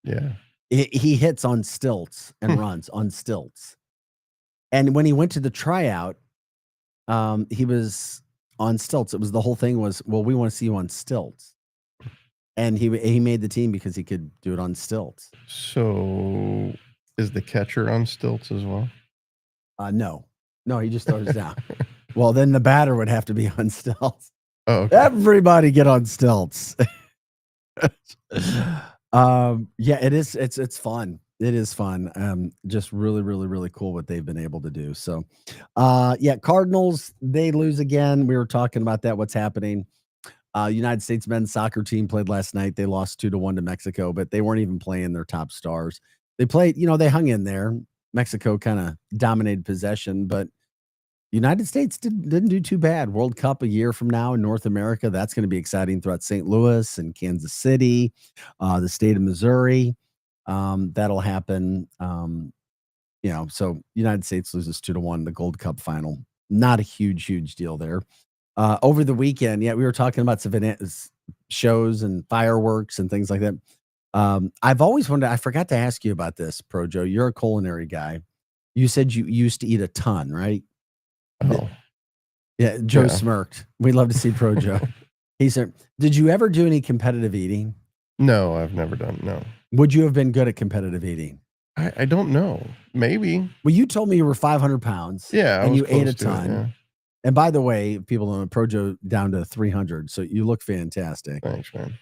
Yeah. He hits on stilts and runs on stilts. And when he went to the tryout, he was on stilts. It was the whole thing was, well, we want to see you on stilts. And he made the team because he could do it on stilts. So is the catcher on stilts as well? No, he just throws down. Well, then the batter would have to be on stilts. Oh, okay. Everybody get on stilts. Yeah, it is. It's fun. It is fun. Just really, really, really cool what they've been able to do. So, yeah, Cardinals, they lose again. We were talking about that. What's happening? United States men's soccer team played last night. They lost 2-1 to Mexico, but they weren't even playing their top stars. They played, they hung in there. Mexico kind of dominated possession, but United States didn't do too bad. World Cup a year from now in North America. That's going to be exciting throughout St. Louis and Kansas City, the state of Missouri. That'll happen. So United States loses 2-1, the Gold Cup final. Not a huge deal there. Over the weekend, we were talking about Savannah shows and fireworks and things like that. I've always wondered, I forgot to ask you about this, Pro Joe. You're a culinary guy. You said you used to eat a ton, right? Oh. Yeah, Joe smirked. We'd love to see Pro Joe. He said, did you ever do any competitive eating? No, I've never done. No. Would you have been good at competitive eating? I don't know. Maybe. Well, you told me you were 500 pounds. Yeah. And was you ate close a to it, ton. yeah. And by the way, people on Projo down to 300. So you look fantastic. Thanks, man.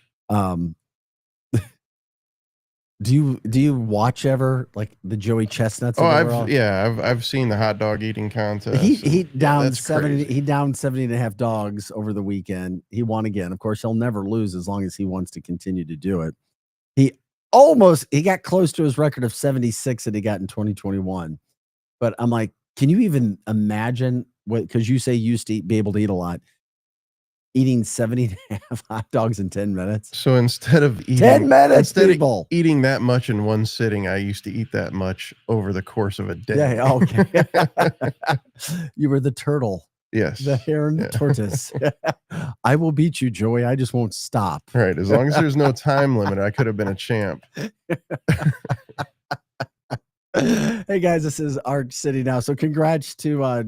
Do you watch ever like the Joey Chestnuts? Oh, I've seen the hot dog eating contest. He downed that's 70. crazy. He downed 70 and a half dogs over the weekend. He won again. Of course, he'll never lose as long as he wants to continue to do it. He got close to his record of 76 that he got in 2021. But I'm like, can you even imagine what? Because you say you used to be able to eat a lot. Eating 70 and a half hot dogs in 10 minutes. So instead of eating 10 minutes, people. Eating that much in one sitting, I used to eat that much over the course of a day. Yeah, okay. You were the turtle. Yes. The heron tortoise. I will beat you, Joey. I just won't stop. Right. As long as there's no time limit, I could have been a champ. Hey guys, this is Arch City now. So congrats to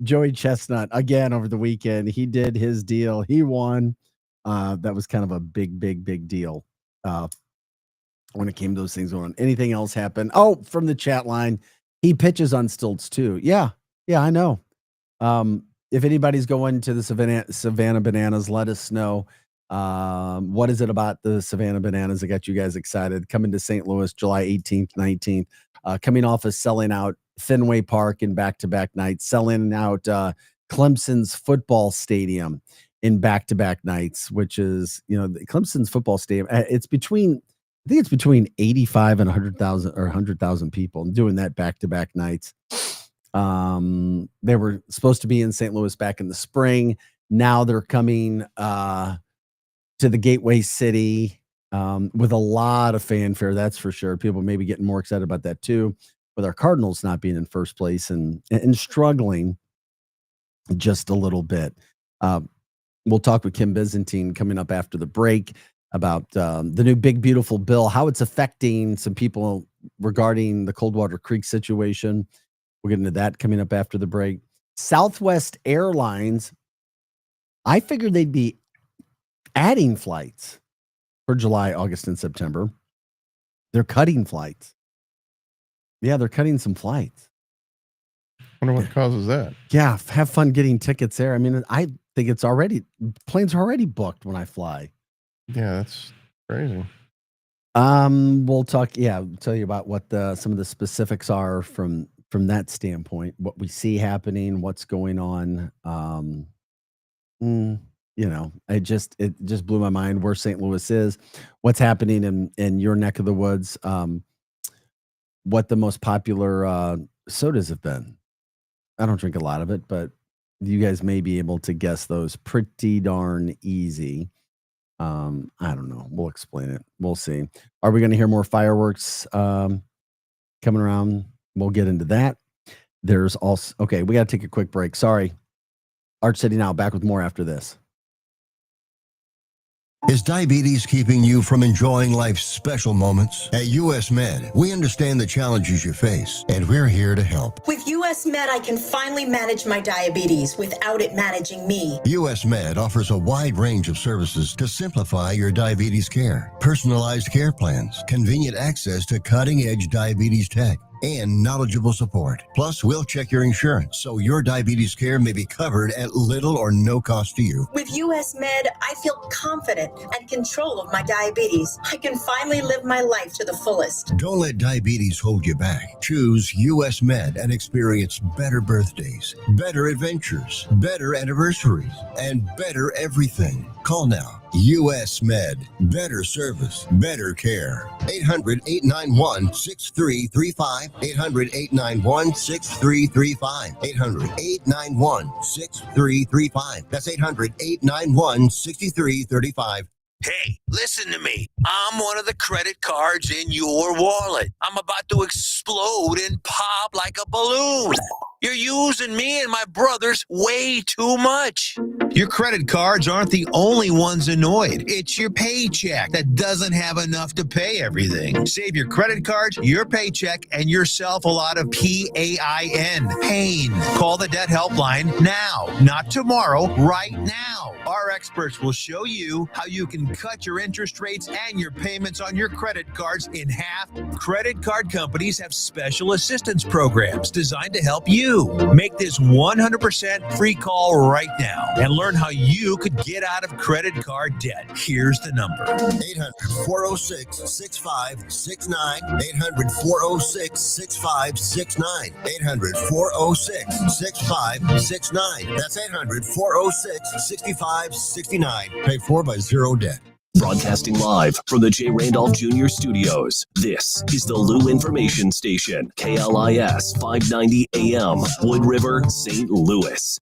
Joey Chestnut again over the weekend. He did his deal. He won. That was kind of a big deal when it came to those things going on. Anything else happen? Oh, from the chat line, he pitches on stilts too. Yeah, I know. If anybody's going to the Savannah Bananas, let us know. What is it about the Savannah Bananas that got you guys excited? Coming to St. Louis, July 18th, 19th. Coming off of selling out Fenway Park in back-to-back nights, selling out Clemson's football stadium in back-to-back nights, which is, Clemson's football stadium. I think it's between 85 and 100,000 or 100,000 people doing that back-to-back nights. They were supposed to be in St. Louis back in the spring. Now they're coming to the Gateway City with a lot of fanfare. That's for sure. People may be getting more excited about that too, with our Cardinals not being in first place and struggling just a little bit. We'll talk with Kim Byzantine coming up after the break about the new big, beautiful bill, how it's affecting some people regarding the Coldwater Creek situation. We'll get into that coming up after the break. Southwest Airlines, I figured they'd be adding flights for July, August, and September. They're cutting flights. Yeah, they're cutting some flights. Wonder what causes that. Yeah, have fun getting tickets there. I mean, I think planes are already booked when I fly. Yeah, that's crazy. We'll talk. Yeah, tell you about what some of the specifics are from that standpoint, what we see happening, what's going on. It just blew my mind where St. Louis is, what's happening in your neck of the woods, what the most popular sodas have been. I don't drink a lot of it, but you guys may be able to guess those pretty darn easy. I don't know. We'll explain it. We'll see. Are we going to hear more fireworks coming around? We'll get into that. There's also, okay, we got to take a quick break. Sorry. Arch City Now, back with more after this. Is diabetes keeping you from enjoying life's special moments? At US Med, we understand the challenges you face, and we're here to help. With US Med, I can finally manage my diabetes without it managing me. US Med offers a wide range of services to simplify your diabetes care. Personalized care plans, convenient access to cutting-edge diabetes tech, and knowledgeable support. Plus, we'll check your insurance so your diabetes care may be covered at little or no cost to you. With US Med, I feel confident and control of my diabetes. I can finally live my life to the fullest. Don't let diabetes hold you back. Choose US Med and experience better birthdays, better adventures, better anniversaries, and better everything. Call now. US Med. Better service, better care. 800-891-6335. 800-891-6335. 800-891-6335. That's 800-891-6335. Hey, listen to me. I'm one of the credit cards in your wallet. I'm about to explode and pop like a balloon. You're using me and my brothers way too much. Your credit cards aren't the only ones annoyed. It's your paycheck that doesn't have enough to pay everything. Save your credit cards, your paycheck, and yourself a lot of PAIN. Pain. Call the debt helpline now. Not tomorrow, right now. Our experts will show you how you can cut your interest rates and your payments on your credit cards in half. Credit card companies have special assistance programs designed to help you. Make this 100% free call right now and learn how you could get out of credit card debt. Here's the number. 800-406-6569. 800-406-6569. 800-406-6569. That's 800-406-6569. Paid for by Zero Debt. Broadcasting live from the J. Randolph Jr. Studios, this is the Lou Information Station, KLIS 590 AM, Wood River, St. Louis.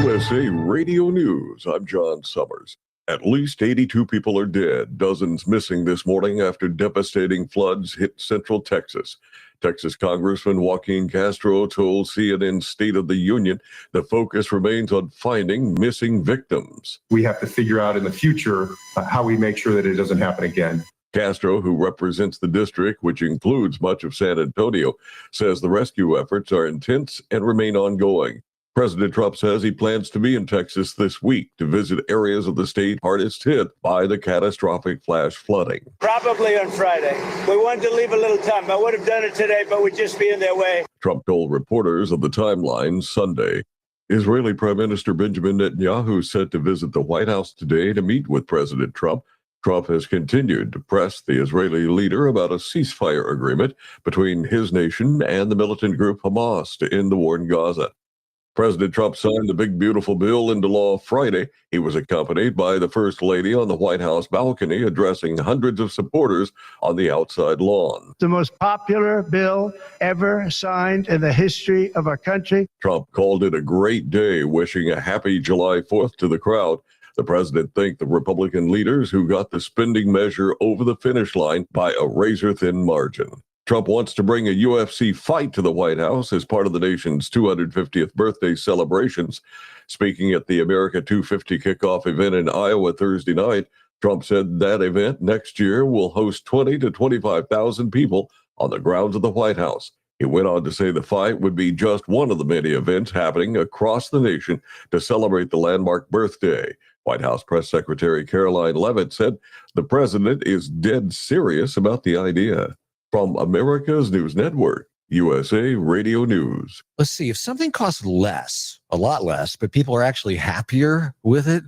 USA Radio News, I'm John Summers. At least 82 people are dead, dozens missing this morning after devastating floods hit central Texas. Texas Congressman Joaquin Castro told CNN State of the Union the focus remains on finding missing victims. We have to figure out in the future how we make sure that it doesn't happen again. Castro, who represents the district, which includes much of San Antonio, says the rescue efforts are intense and remain ongoing. President Trump says he plans to be in Texas this week to visit areas of the state hardest hit by the catastrophic flash flooding. Probably on Friday. We wanted to leave a little time. I would have done it today, but we'd just be in their way. Trump told reporters of the timeline Sunday. Israeli Prime Minister Benjamin Netanyahu set to visit the White House today to meet with President Trump. Trump has continued to press the Israeli leader about a ceasefire agreement between his nation and the militant group Hamas to end the war in Gaza. President Trump signed the big, beautiful bill into law Friday. He was accompanied by the First Lady on the White House balcony, addressing hundreds of supporters on the outside lawn. The most popular bill ever signed in the history of our country. Trump called it a great day, wishing a happy July 4th to the crowd. The president thanked the Republican leaders who got the spending measure over the finish line by a razor-thin margin. Trump wants to bring a UFC fight to the White House as part of the nation's 250th birthday celebrations. Speaking at the America 250 kickoff event in Iowa Thursday night, Trump said that event next year will host 20 to 25,000 people on the grounds of the White House. He went on to say the fight would be just one of the many events happening across the nation to celebrate the landmark birthday. White House Press Secretary Caroline Leavitt said the president is dead serious about the idea. From America's News Network, USA Radio News. Let's see, if something costs less, a lot less, but people are actually happier with it,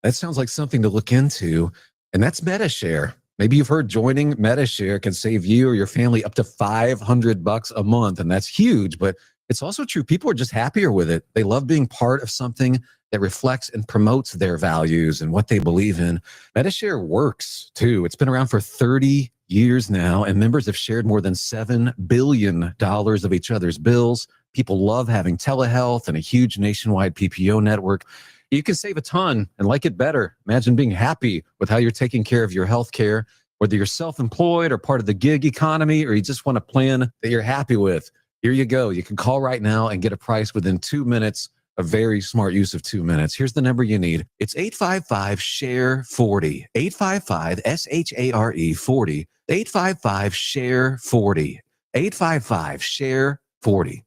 that sounds like something to look into. And that's MetaShare. Maybe you've heard joining MetaShare can save you or your family up to $500 a month. And that's huge, but it's also true. People are just happier with it. They love being part of something that reflects and promotes their values and what they believe in. MetaShare works too. It's been around for 30 years now, and members have shared more than $7 billion of each other's bills. People love having telehealth and a huge nationwide PPO network. You can save a ton and like it better. Imagine being happy with how you're taking care of your health care, whether you're self-employed or part of the gig economy, or you just want a plan that you're happy with. Here you go. You can call right now and get a price within 2 minutes. A very smart use of 2 minutes. Here's the number you need. It's 855-SHARE-40. 855-SHARE-40. 855-SHARE-40. 855-SHARE-40.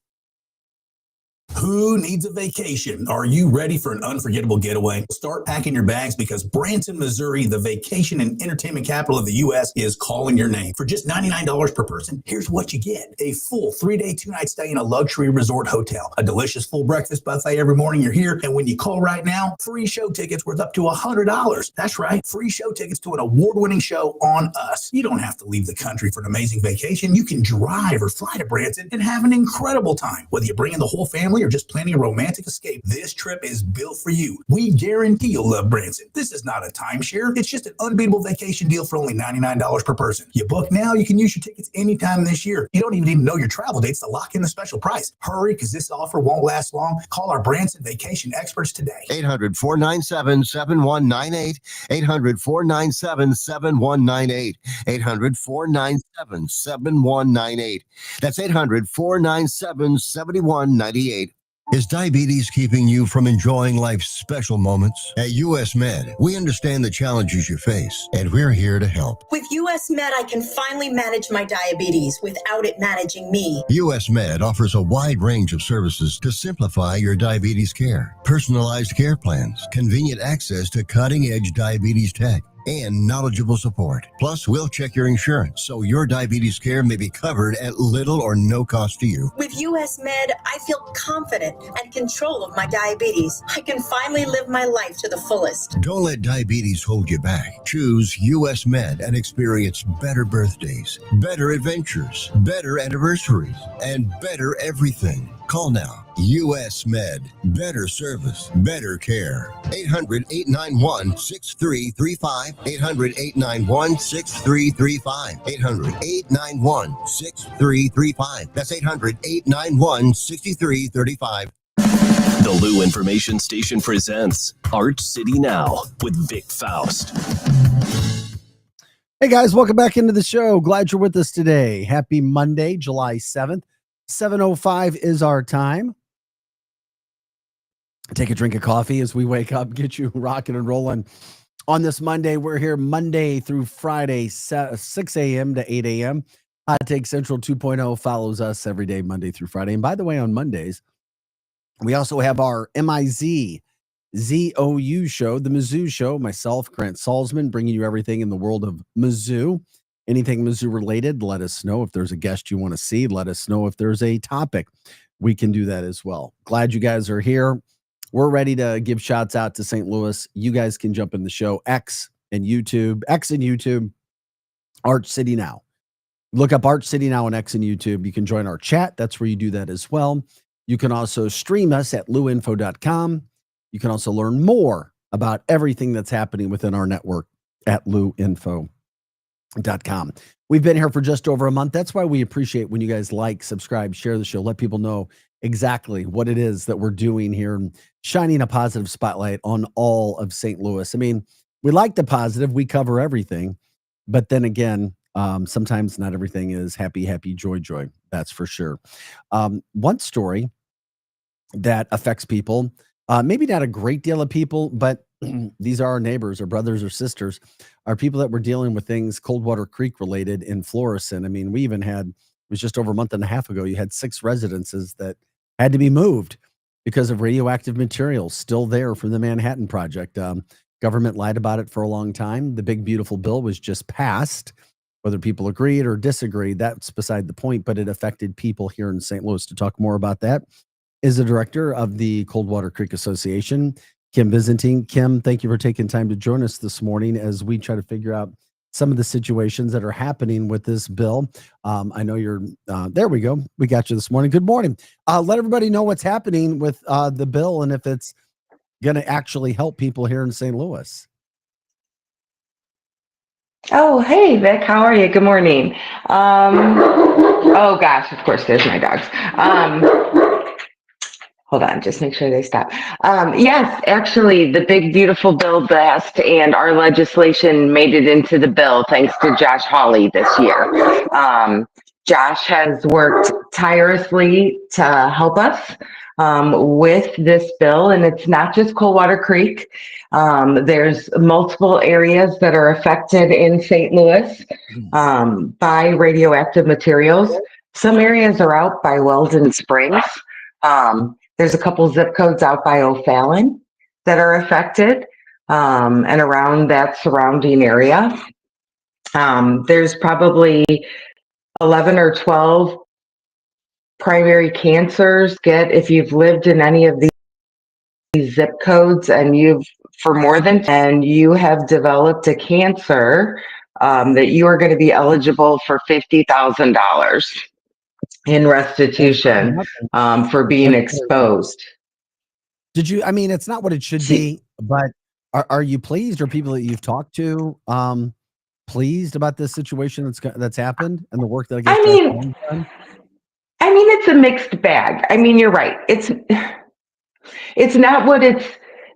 Who needs a vacation? Are you ready for an unforgettable getaway? Start packing your bags because Branson, Missouri, the vacation and entertainment capital of the U.S., is calling your name. For just $99 per person, here's what you get. A full 3-day, 2-night stay in a luxury resort hotel, a delicious full breakfast buffet every morning you're here, and when you call right now, free show tickets worth up to $100. That's right, free show tickets to an award-winning show on us. You don't have to leave the country for an amazing vacation. You can drive or fly to Branson and have an incredible time. Whether you bring in the whole family or just planning a romantic escape, this trip is built for you. We guarantee you'll love Branson. This is not a timeshare. It's just an unbeatable vacation deal for only $99 per person. You book now, you can use your tickets anytime this year. You don't even need to know your travel dates to lock in the special price. Hurry, because this offer won't last long. Call our Branson vacation experts today. 800-497-7198. 800-497-7198. 800-497-7198. That's 800-497-7198. Is diabetes keeping you from enjoying life's special moments? At US Med, we understand the challenges you face, and we're here to help. With US Med, I can finally manage my diabetes without it managing me. US Med offers a wide range of services to simplify your diabetes care. Personalized care plans, convenient access to cutting-edge diabetes tech, and knowledgeable support. Plus, we'll check your insurance so your diabetes care may be covered at little or no cost to you. With US Med, I feel confident and control of my diabetes. I can finally live my life to the fullest. Don't let diabetes hold you back. Choose US Med and experience better birthdays, better adventures, better anniversaries, and better everything. Call now. US Med. Better service, better care. 800-891-6335. 800-891-6335. 800-891-6335. That's 800-891-6335. The Lou Information Station presents Arch City Now with Vic Faust. Hey guys, welcome back into the show. Glad you're with us today. Happy Monday, July 7th. 7:05 is our time. Take a drink of coffee as we wake up, get you rocking and rolling. On this Monday, we're here Monday through Friday, 6 a.m. to 8 a.m. Hot Take Central 2.0 follows us every day, Monday through Friday. And by the way, on Mondays, we also have our MIZ ZOU show, the Mizzou show. Myself, Grant Salzman, bringing you everything in the world of Mizzou. Anything Mizzou related, let us know. If there's a guest you want to see, let us know. If there's a topic, we can do that as well. Glad you guys are here. We're ready to give shouts out to St. Louis. You guys can jump in the show. X and YouTube, Arch City Now. Look up Arch City Now on X and YouTube. You can join our chat. That's where you do that as well. You can also stream us at luinfo.com. You can also learn more about everything that's happening within our network at luinfo.com. We've been here for just over a month. That's why we appreciate when you guys like, subscribe, share the show, let people know exactly what it is that we're doing here and shining a positive spotlight on all of St. Louis. I mean, we like the positive, we cover everything, but then again, sometimes not everything is happy, joy. That's for sure. One story that affects people, maybe not a great deal of people, but these are our neighbors or brothers or sisters, are people that were dealing with things Coldwater Creek related in Florissant. I mean, we even had, it was just over a month and a half ago, you had 6 residences that had to be moved because of radioactive materials still there from the Manhattan Project. Government lied about it for a long time. The big, beautiful bill was just passed. Whether people agreed or disagreed, that's beside the point, but it affected people here in St. Louis. To talk more about that is the director of the Coldwater Creek Association, Kim Byzantine. Kim, thank you for taking time to join us this morning as we try to figure out some of the situations that are happening with this bill. I know you're, there we go. We got you this morning. Good morning. Let everybody know what's happening with the bill and if it's going to actually help people here in St. Louis. Oh, hey, Vic. How are you? Good morning. Oh, gosh, of course, there's my dogs. Hold on, just make sure they stop. Yes, actually, the big, beautiful bill passed, and our legislation made it into the bill thanks to Josh Hawley this year. Josh has worked tirelessly to help us with this bill, and it's not just Coldwater Creek. There's multiple areas that are affected in St. Louis by radioactive materials. Some areas are out by Weldon Springs. There's a couple zip codes out by O'Fallon that are affected and around that surrounding area. There's probably 11 or 12 primary cancers if you've lived in any of these zip codes and you have developed a cancer, that you are going to be eligible for $50,000 in restitution for being exposed. Did you, I mean, it's not what it should be, but are you pleased, or people that you've talked to pleased about this situation that's happened and the work that I guess I mean, it's a mixed bag. I mean, you're right. It's not what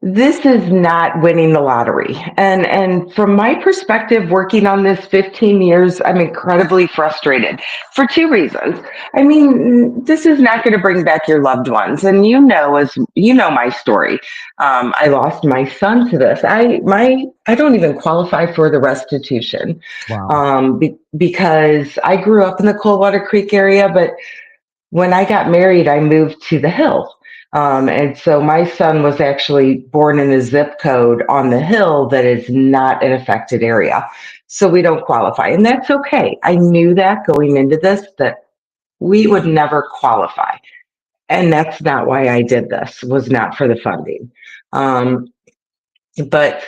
this is not winning the lottery. And from my perspective, working on this 15 years, I'm incredibly frustrated for two reasons. I mean, this is not going to bring back your loved ones. And as you know my story. I lost my son to this. I don't even qualify for the restitution. Wow. Because I grew up in the Coldwater Creek area, but when I got married, I moved to the Hill. And so my son was actually born in a zip code on the Hill that is not an affected area. So we don't qualify. And that's okay. I knew that going into this, that we would never qualify. And that's not why I did this, was not for the funding. But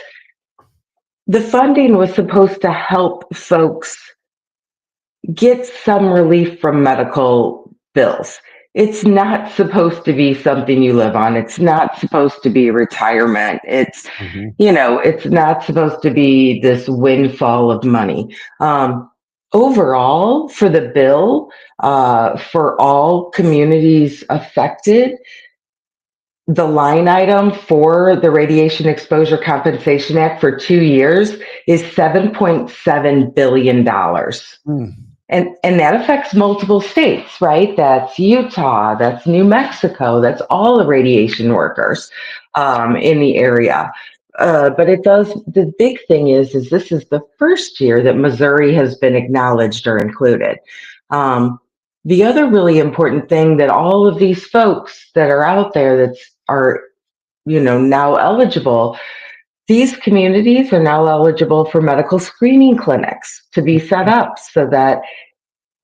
the funding was supposed to help folks get some relief from medical bills. It's not supposed to be something you live on. It's not supposed to be retirement. It's, it's not supposed to be this windfall of money. Overall, for the bill, for all communities affected, the line item for the Radiation Exposure Compensation Act for 2 years is $7.7 billion. And that affects multiple states, right? That's Utah, that's New Mexico, that's all the radiation workers in the area. But it does, the big thing is this is the first year that Missouri has been acknowledged or included. The other really important thing that all of these folks that are out there are now eligible, these communities are now eligible for medical screening clinics to be set up so that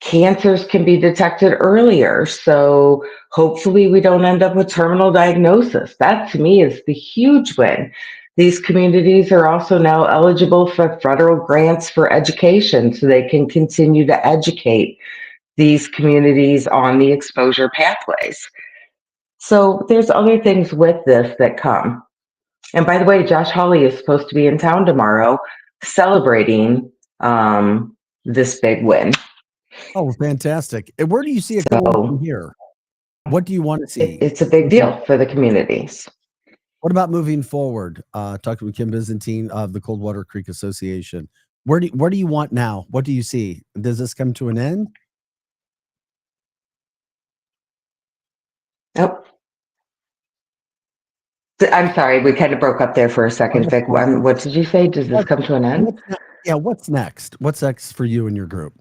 cancers can be detected earlier. So hopefully we don't end up with terminal diagnosis. That to me is the huge win. These communities are also now eligible for federal grants for education so they can continue to educate these communities on the exposure pathways. So there's other things with this that come. And by the way, Josh Hawley is supposed to be in town tomorrow celebrating this big win. Oh, fantastic. And where do you see it going from here? What do you want to see? It's a big deal for the communities. What about moving forward? Talking with Kim Byzantine of the Coldwater Creek Association. Where do you want now? What do you see? Does this come to an end? Oh, I'm sorry, we kind of broke up there for a second, Vic. What did you say? Does this come to an end? What's next? What's next for you and your group?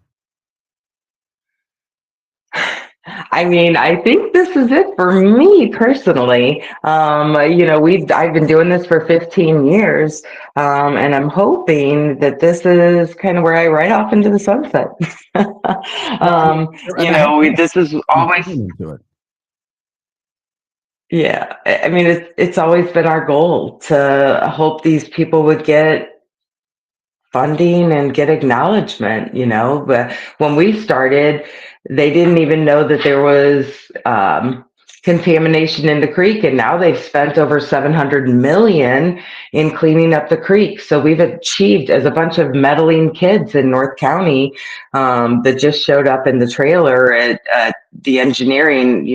I mean, I think this is it for me personally. I've been doing this for 15 years, and I'm hoping that this is kind of where I ride off into the sunset. This is always. Yeah, I mean, it's always been our goal to hope these people would get funding and get acknowledgement, but when we started, they didn't even know that there was contamination in the creek, and now they've spent over $700 million in cleaning up the creek. So we've achieved, as a bunch of meddling kids in North County that just showed up in the trailer at the engineering,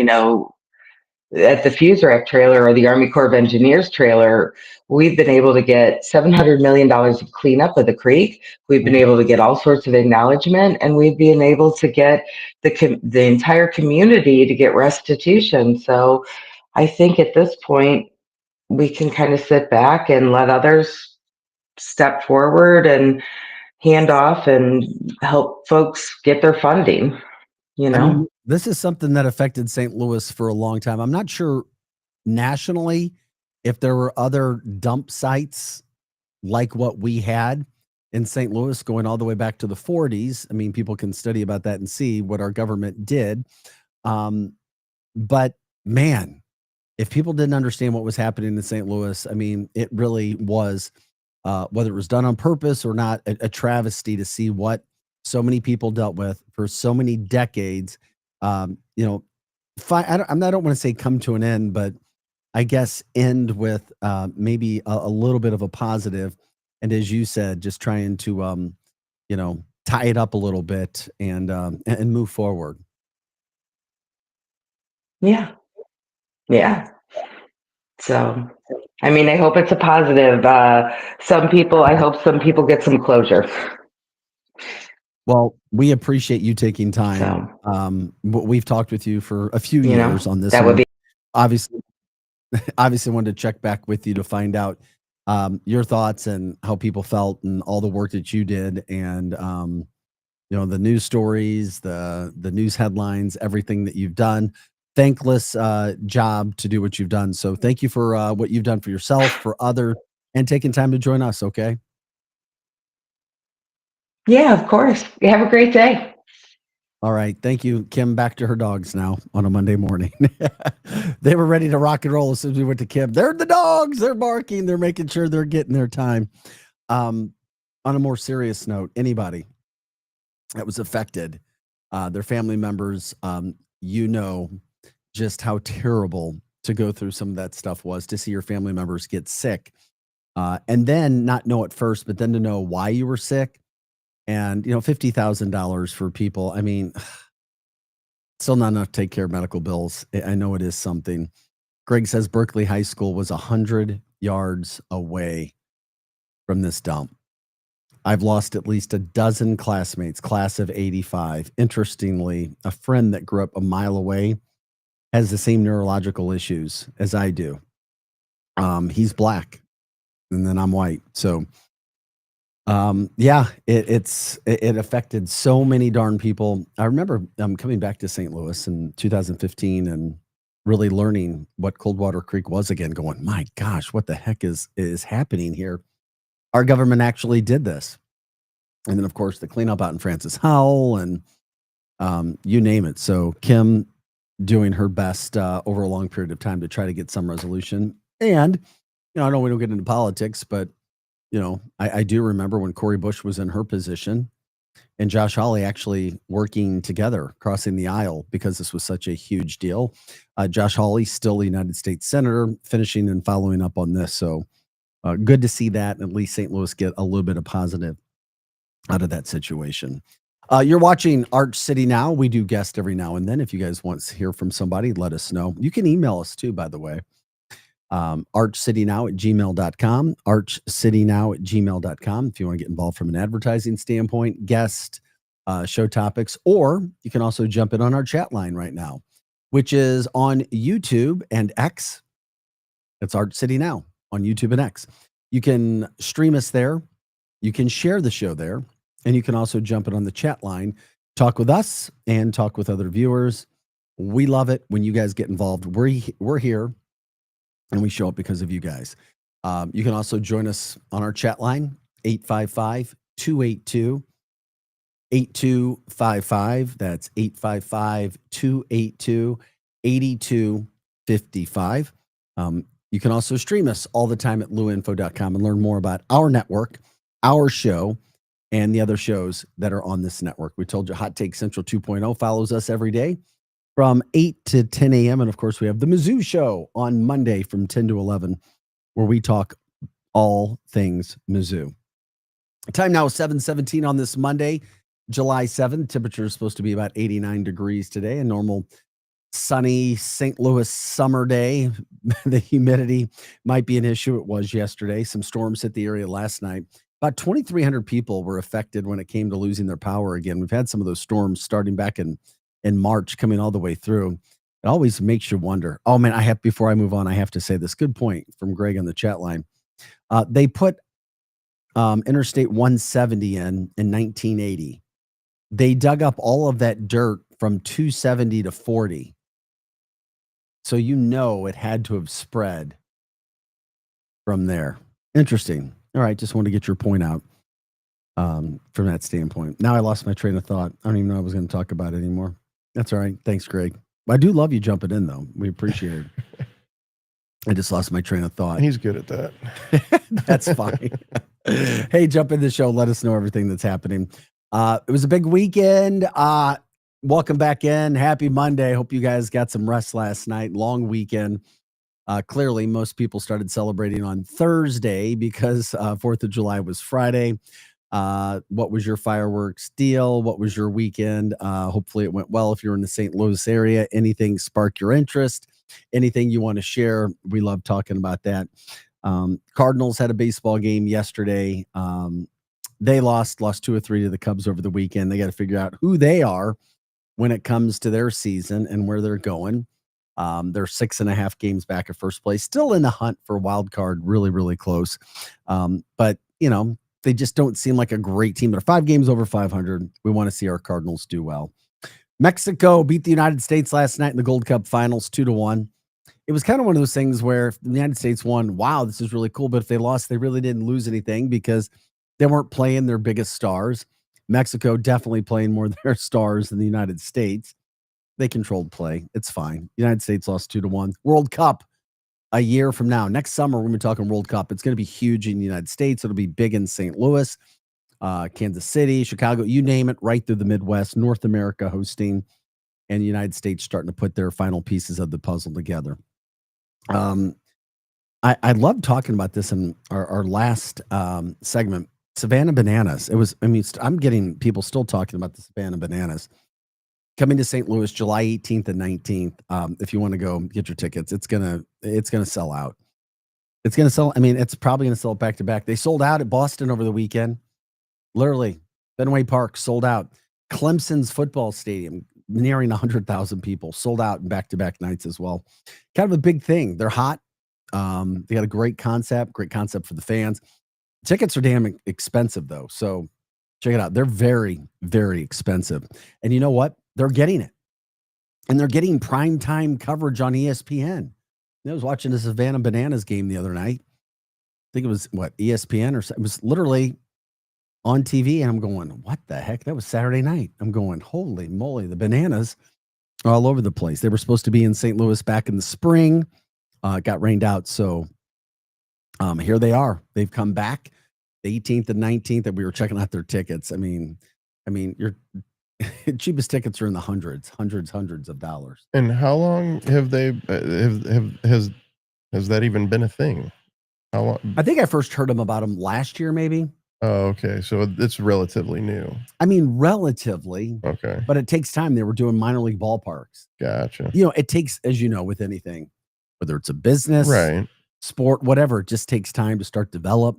at the FUSERAC trailer or the Army Corps of Engineers trailer, we've been able to get $700 million of cleanup of the creek. We've been able to get all sorts of acknowledgement, and we've been able to get the entire community to get restitution. So I think at this point, we can kind of sit back and let others step forward and hand off and help folks get their funding, I mean, this is something that affected St. Louis for a long time. I'm not sure nationally if there were other dump sites like what we had in St. Louis going all the way back to the 40s. I mean, people can study about that and see what our government did. But man, if people didn't understand what was happening in St. Louis, I mean, it really was, whether it was done on purpose or not, a travesty to see what so many people dealt with for so many decades. I don't want to say come to an end, but I guess end with maybe a little bit of a positive. And as you said, just trying to, tie it up a little bit and move forward. Yeah. So, I mean, I hope it's a positive. I hope some people get some closure. Well, we appreciate you taking time. We've talked with you for a few You know, years on this. that would and be- obviously wanted to check back with you to find out your thoughts and how people felt and all the work that you did, and the news stories, the news headlines, everything that you've done. Thankless job to do what you've done. So thank you for what you've done for yourself, for others, and taking time to join us. Okay. Yeah, of course. You have a great day. All right. Thank you, Kim. Back to her dogs now on a Monday morning. They were ready to rock and roll as soon as we went to Kim. They're the dogs. They're barking. They're making sure they're getting their time. On a more serious note, anybody that was affected, their family members, just how terrible to go through some of that stuff was, to see your family members get sick, and then not know at first, but then to know why you were sick. And, $50,000 for people. I mean, still not enough to take care of medical bills. I know it is something. Greg says Berkeley High School was 100 yards away from this dump. I've lost at least a dozen classmates, class of 85. Interestingly, a friend that grew up a mile away has the same neurological issues as I do. He's black, and then I'm white. So, it affected so many darn people. I remember coming back to St. Louis in 2015 and really learning what Coldwater Creek was again, going, my gosh, what the heck is happening here? Our government actually did this. And then, of course, the cleanup out in Francis Howell and you name it. So Kim doing her best over a long period of time to try to get some resolution. And, I know we don't get into politics, but, I do remember when Cori Bush was in her position and Josh Hawley actually working together, crossing the aisle, because this was such a huge deal. Josh Hawley, still a United States Senator, finishing and following up on this. So good to see that, and at least St. Louis get a little bit of positive out of that situation. You're watching Arch City Now. We do guest every now and then. If you guys want to hear from somebody, let us know. You can email us too, by the way. archcitynow@gmail.com, archcitynow@gmail.com. If you want to get involved from an advertising standpoint, guest, show topics, or you can also jump in on our chat line right now, which is on YouTube and X. It's Arch City Now on YouTube and X. You can stream us there. You can share the show there, and you can also jump in on the chat line, talk with us and talk with other viewers. We love it when you guys get involved. We're here, and we show up because of you guys. You can also join us on our chat line, 855-282-8255. That's 855-282-8255. You can also stream us all the time at luinfo.com and learn more about our network, our show, and the other shows that are on this network. We told you Hot Take Central 2.0 follows us every day from 8 to 10 a.m. And of course, we have the Mizzou Show on Monday from 10 to 11, where we talk all things Mizzou. Time now is 7:17 on this Monday, July 7th. Temperature is supposed to be about 89 degrees today, a normal sunny St. Louis summer day. The humidity might be an issue. It was yesterday. Some storms hit the area last night. About 2,300 people were affected when it came to losing their power again. We've had some of those storms starting back in March, coming all the way through. It always makes you wonder. Oh man, before I move on, I have to say this. Good point from Greg on the chat line. They put Interstate 170 in 1980. They dug up all of that dirt from 270 to 40. So it had to have spread from there. Interesting. All right, just wanted to get your point out from that standpoint. Now I lost my train of thought. I don't even know I was going to talk about it anymore. That's all right. Thanks, Greg. I do love you jumping in, though. We appreciate it. I just lost my train of thought. He's good at that. That's fine. Hey, jump in the show. Let us know everything that's happening. It was a big weekend. Welcome back in. Happy Monday. Hope you guys got some rest last night. Long weekend. Clearly, most people started celebrating on Thursday because 4th of July was Friday. What was your fireworks deal? What was your weekend? Hopefully it went well. If you're in the St. Louis area, anything spark your interest, anything you want to share. We love talking about that. Cardinals had a baseball game yesterday. They lost 2 or 3 to the Cubs over the weekend. They got to figure out who they are when it comes to their season and where they're going. They're 6.5 games back at first place, still in the hunt for a wild card, really, really close. But, they just don't seem like a great team. They're 5 games over 500. We want to see our Cardinals do well. Mexico beat the United States last night in the Gold Cup finals 2-1. It was kind of one of those things where if the United States won, wow, this is really cool. But if they lost, they really didn't lose anything because they weren't playing their biggest stars. Mexico definitely playing more of their stars than the United States. They controlled play. It's fine. The United States lost 2-1. World Cup a year from now. Next summer, we're going to be talking World Cup. It's going to be huge in the United States. It'll be big in St. Louis, Kansas City, Chicago, you name it, right through the Midwest, North America hosting, and the United States starting to put their final pieces of the puzzle together. I love talking about this in our last segment, Savannah Bananas. I'm getting people still talking about the Savannah Bananas. Coming to St. Louis, July 18th and 19th. If you want to go get your tickets, it's gonna sell out. It's gonna sell. It's probably gonna sell back to back. They sold out at Boston over the weekend. Literally, Fenway Park sold out. Clemson's football stadium nearing 100,000 people sold out in back to back nights as well. Kind of a big thing. They're hot. They got a great concept for the fans. Tickets are damn expensive though, so check it out. They're very, very expensive, and you know what? They're getting it. And they're getting primetime coverage on ESPN. I was watching the Savannah Bananas game the other night. I think it was, ESPN or it was literally on TV. And I'm going, what the heck? That was Saturday night. I'm going, holy moly, the Bananas are all over the place. They were supposed to be in St. Louis back in the spring. Got rained out. So here they are. They've come back the 18th and 19th, and we were checking out their tickets. Your cheapest tickets are in the hundreds of dollars. And how long have they has that even been a thing? How long? I think I first heard about them last year, maybe. Oh, okay. So it's relatively new. Relatively. Okay. But it takes time. They were doing minor league ballparks. Gotcha. It takes, as you know, with anything, whether it's a business, right, sport, whatever, it just takes time to start develop,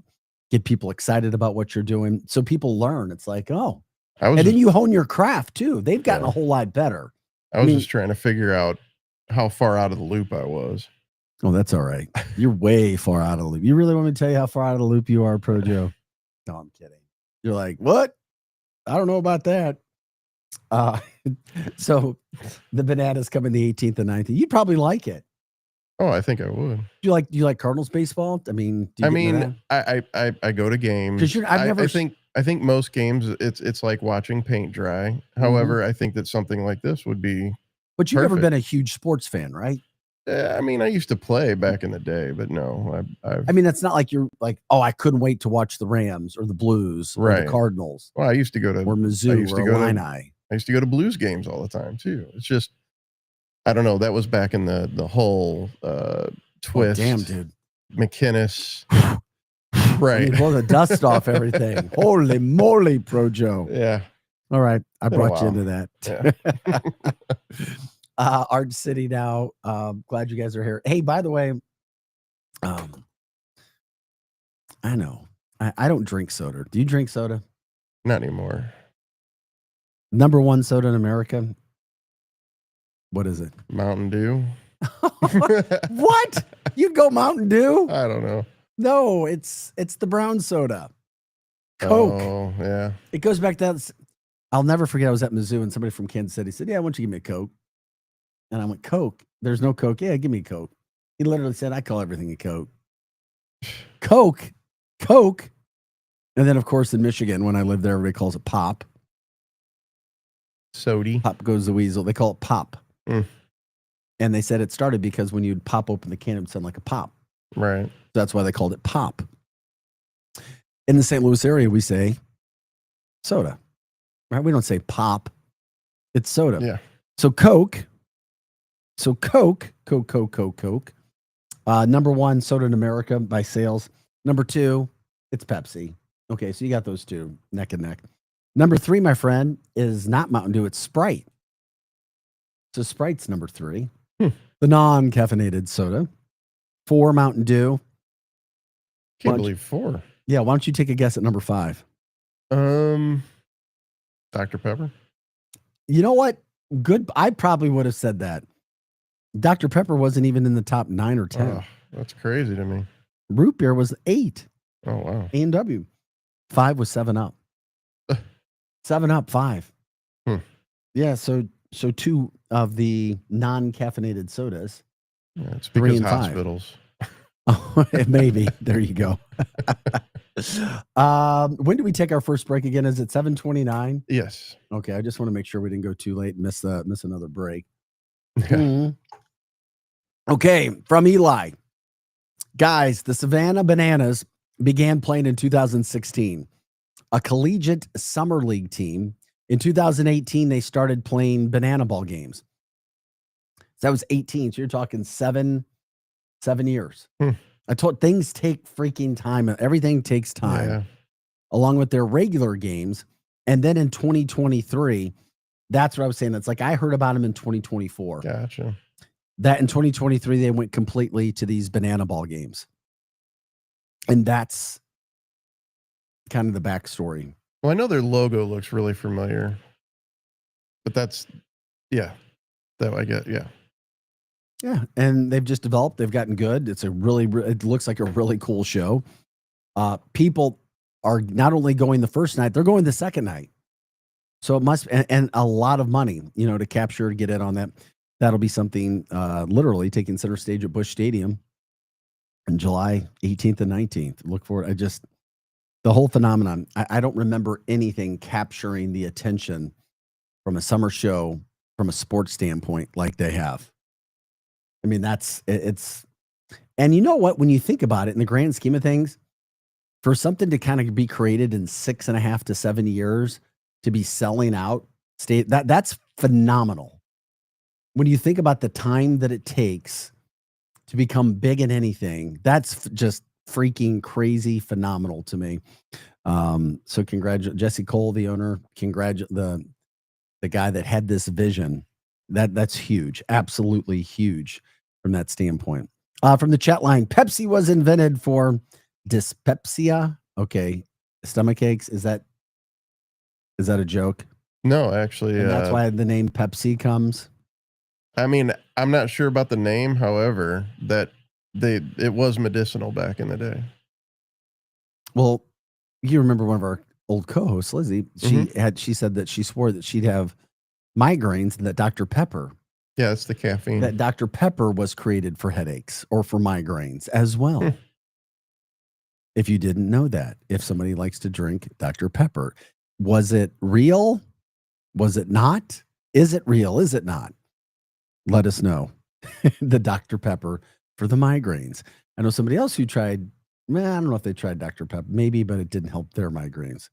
get people excited about what you're doing. So people learn. It's like, oh. And then you hone your craft too. They've gotten a whole lot better. I was just trying to figure out how far out of the loop I was. Oh, that's all right. You're way far out of the loop. You really want me to tell you how far out of the loop you are, Pro Joe? No, I'm kidding. You're like, what? I don't know about that. So the Bananas coming the 18th and 19th. You'd probably like it. Oh, I think I would. Do you like Cardinals baseball? I go to games. Because I think most games it's like watching paint dry. However, I think that something like this would be. But you've never been a huge sports fan, right? I used to play back in the day, but no. That's not like you're like, oh, I couldn't wait to watch the Rams or the Blues or the Cardinals. Well, I used to go to or Mizzou or Illini. I used to go to Blues games all the time too. It's just, I don't know. That was back in the whole twist. Oh, damn, dude. McInnes. Right. Blow the dust off everything. Holy moly, Pro Joe. Yeah. All right. I brought you into that. Yeah. Art City now. Glad you guys are here. Hey, by the way, I know. I don't drink soda. Do you drink soda? Not anymore. Number one soda in America. What is it? Mountain Dew. What? You'd go Mountain Dew? I don't know. No, it's the brown soda. Coke. Oh, yeah. It goes back to that. I'll never forget. I was at Mizzou and somebody from Kansas City said, "Yeah, why don't you give me a Coke?" And I went, "Coke? There's no Coke." "Yeah, give me a Coke." He literally said, "I call everything a Coke." Coke. And then, of course, in Michigan, when I lived there, everybody calls it pop. Sody. Pop goes the weasel. They call it pop. Mm. And they said it started because when you'd pop open the can, it would sound like a pop. Right. That's why they called it pop. In the St. Louis area, we say soda. Right? We don't say pop. It's soda. Yeah. So Coke. Coke. Number one soda in America by sales. Number two, it's Pepsi. Okay, so you got those two neck and neck. Number 3, my friend, is not Mountain Dew, it's Sprite. So Sprite's number 3. The non-caffeinated soda. 4, Mountain Dew. Can't believe 4. Yeah, why don't you take a guess at number 5? Dr. Pepper. You know what? Good. I probably would have said that. Dr. Pepper wasn't even in the top 9 or 10. Oh, that's crazy to me. Root beer was 8. Oh, wow. A&W. 5 was 7-Up. 7-Up, 5. Yeah, so 2 of the non-caffeinated sodas. Yeah, it's 3 because and 5. hospitals. Oh, maybe. There you go. When do we take our first break again? Is it 7:29? Yes. Okay, I just want to make sure we didn't go too late and miss another break. Okay, from Eli. Guys, the Savannah Bananas began playing in 2016, a collegiate summer league team. In 2018, they started playing banana ball games. So that was 18. So you're talking 7 years. I told things take freaking time. Everything takes time, along with their regular games. And then in 2023, that's what I was saying. It's like I heard about them in 2024. Gotcha. That in 2023, they went completely to these banana ball games. And that's kind of the backstory. Well, I know their logo looks really familiar, but that's, that I get, Yeah, and they've just developed. They've gotten good. It's it looks like a really cool show. People are not only going the first night, they're going the second night. So it must, and a lot of money, to capture, get in on that. That'll be something literally taking center stage at Busch Stadium on July 18th and 19th. Look for it. The whole phenomenon. I don't remember anything capturing the attention from a summer show from a sports standpoint like they have. I mean, and you know what, when you think about it in the grand scheme of things, for something to kind of be created in 6.5 to 7 years to be selling out that's phenomenal. When you think about the time that it takes to become big in anything, that's just freaking crazy phenomenal to me. So congratulate Jesse Cole, the owner, the guy that had this vision. That's huge. Absolutely huge. From that standpoint. From the chat line, Pepsi was invented for dyspepsia. Okay. Stomach aches. Is that a joke? No, actually. And that's why the name Pepsi comes. I mean, I'm not sure about the name. However, it was medicinal back in the day. Well, you remember one of our old co-hosts, Lizzie, she said that she swore that she'd have migraines and that Dr. Pepper. Yeah, it's the caffeine. That Dr. Pepper was created for headaches or for migraines as well. If you didn't know that, if somebody likes to drink Dr. Pepper, was it real? Was it not? Is it real? Is it not? Let us know. The Dr. Pepper for the migraines. I know somebody else who tried, I don't know if they tried Dr. Pepper, maybe, but it didn't help their migraines.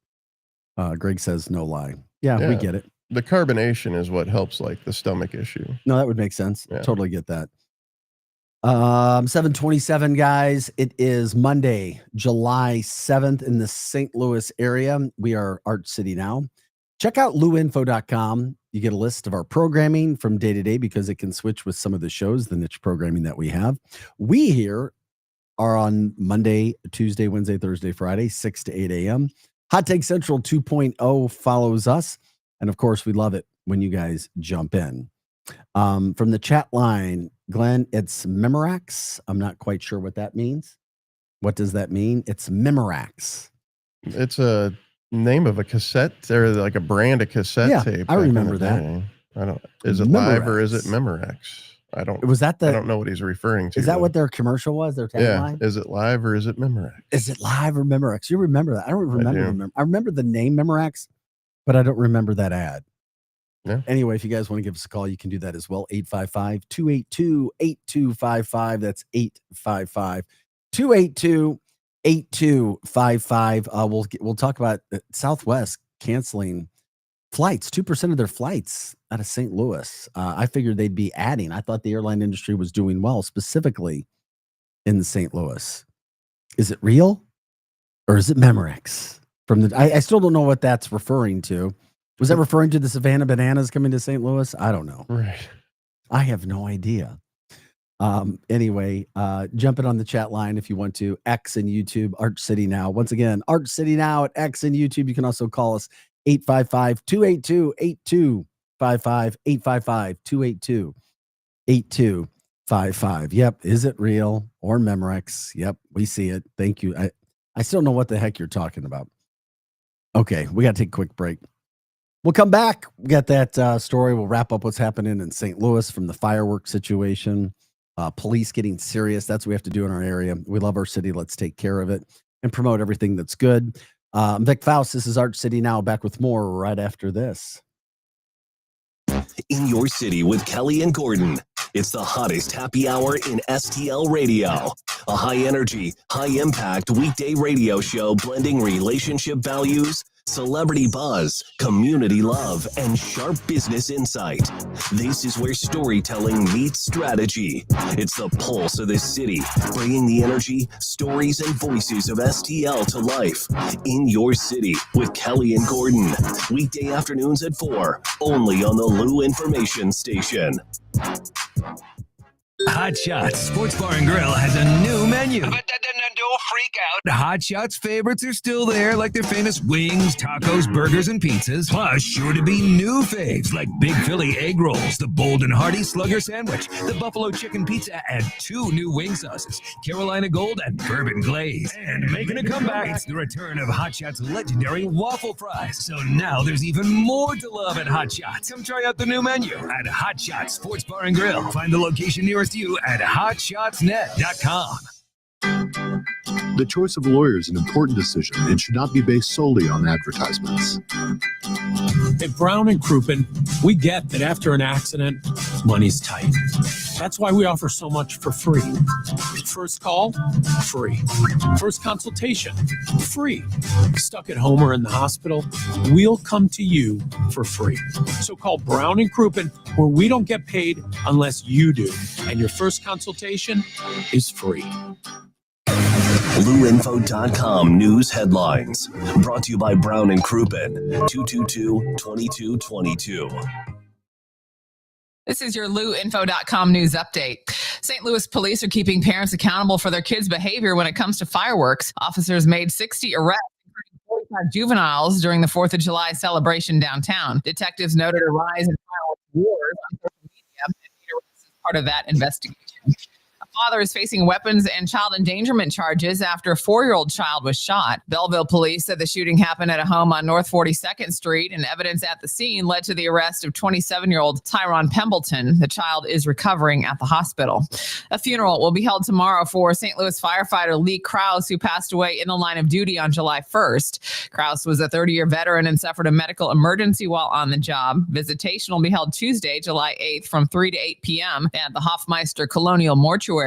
Greg says no lie. Yeah, we get it. The carbonation is what helps like the stomach issue. No, that would make sense. Yeah. Totally get that. 7:27, guys. It is Monday, July 7th in the St. Louis area. We are Art City now. Check out luinfo.com. You get a list of our programming from day to day because it can switch with some of the shows, the niche programming that we have. We here are on Monday, Tuesday, Wednesday, Thursday, Friday, 6 to 8 a.m. Hot Take Central 2.0 follows us. And of course, we love it when you guys jump in. From the chat line, Glenn, it's Memorax. I'm not quite sure what that means. What does that mean? It's Memorax. It's a name of a cassette or like a brand of cassette tape. I remember that. Is it Memorax. Live or is it Memorax? I don't know what he's referring to. Is that what their commercial was? Their tagline? Yeah. Is it Live or is it Memorax? Is it Live or Memorax? You remember that? I don't remember. I remember the name Memorax, but I don't remember that ad. Yeah. Anyway, if you guys want to give us a call, you can do that as well. 855-282-8255. That's 855-282-8255. We'll talk about Southwest canceling flights, 2% of their flights out of St. Louis. I figured they'd be adding. I thought the airline industry was doing well, specifically in St. Louis. Is it real or is it Memorex? from the. I still don't know what that's referring to. Was that referring to the Savannah Bananas coming to St. Louis? I don't know. Right. I have no idea. Anyway, jump in on the chat line if you want to. X and YouTube, Arch City Now. Once again, Arch City Now at X and YouTube. You can also call us 855-282-8255, 855-282-8255. Yep. Is it real or Memorex? Yep. We see it. Thank you. I still know what the heck you're talking about. Okay. We got to take a quick break. We'll come back. We got that story. We'll wrap up what's happening in St. Louis from the fireworks situation. Police getting serious. That's what we have to do in our area. We love our city. Let's take care of it and promote everything that's good. I'm Vic Faust. This is Arch City Now. Back with more right after this. In your city with Kelly and Gordon. It's the hottest happy hour in STL radio. A high energy, high impact weekday radio show blending relationship values, celebrity buzz, community love, and sharp business insight. This is where storytelling meets strategy. It's the pulse of this city, bringing the energy, stories, and voices of STL to life. In your city with Kelly and Gordon. Weekday afternoons at 4, only on the Lou Information Station. Hot Shots Sports Bar and Grill has a new menu. But don't freak out. Hot Shots favorites are still there, like their famous wings, tacos, burgers, and pizzas. Plus, sure to be new faves like Big Philly egg rolls, the Bold and Hearty Slugger sandwich, the Buffalo chicken pizza, and 2 new wing sauces, Carolina Gold and Bourbon Glaze. And making a comeback, it's the return of Hot Shots' legendary waffle fries. So now there's even more to love at Hot Shots. Come try out the new menu at Hot Shots Sports Bar and Grill. Find the location nearest you at hotshotsnet.com. The choice of a lawyer is an important decision and should not be based solely on advertisements. At Brown and Crouppen, we get that after an accident, money's tight. That's why we offer so much for free. First call, free. First consultation, free. Stuck at home or in the hospital, we'll come to you for free. So call Brown and Crouppen, where we don't get paid unless you do. And your first consultation is free. LouInfo.com news headlines. Brought to you by Brown and Crouppen, 222-2222. This is your LouInfo.com news update. St. Louis police are keeping parents accountable for their kids' behavior when it comes to fireworks. Officers made 60 arrests, including 45 juveniles, during the 4th of July celebration downtown. Detectives noted a rise in fireworks wars on social media, and made arrests as part of that investigation. Father is facing weapons and child endangerment charges after a 4-year-old child was shot. Belleville police said the shooting happened at a home on North 42nd Street, and evidence at the scene led to the arrest of 27-year-old Tyron Pembleton. The child is recovering at the hospital. A funeral will be held tomorrow for St. Louis firefighter Lee Krause, who passed away in the line of duty on July 1st. Krause was a 30-year veteran and suffered a medical emergency while on the job. Visitation will be held Tuesday, July 8th from 3 to 8 p.m. at the Hoffmeister Colonial Mortuary.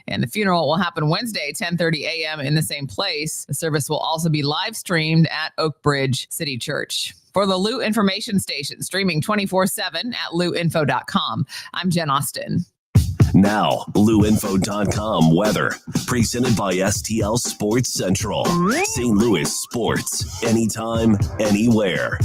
And the funeral will happen Wednesday, 10:30 a.m. in the same place. The service will also be live streamed at Oak Bridge City Church. For the Lou Information Station, streaming 24/7 at louinfo.com. I'm Jen Austin. Now, LouInfo.com weather. Presented by STL Sports Central. St. Louis sports. Anytime, anywhere.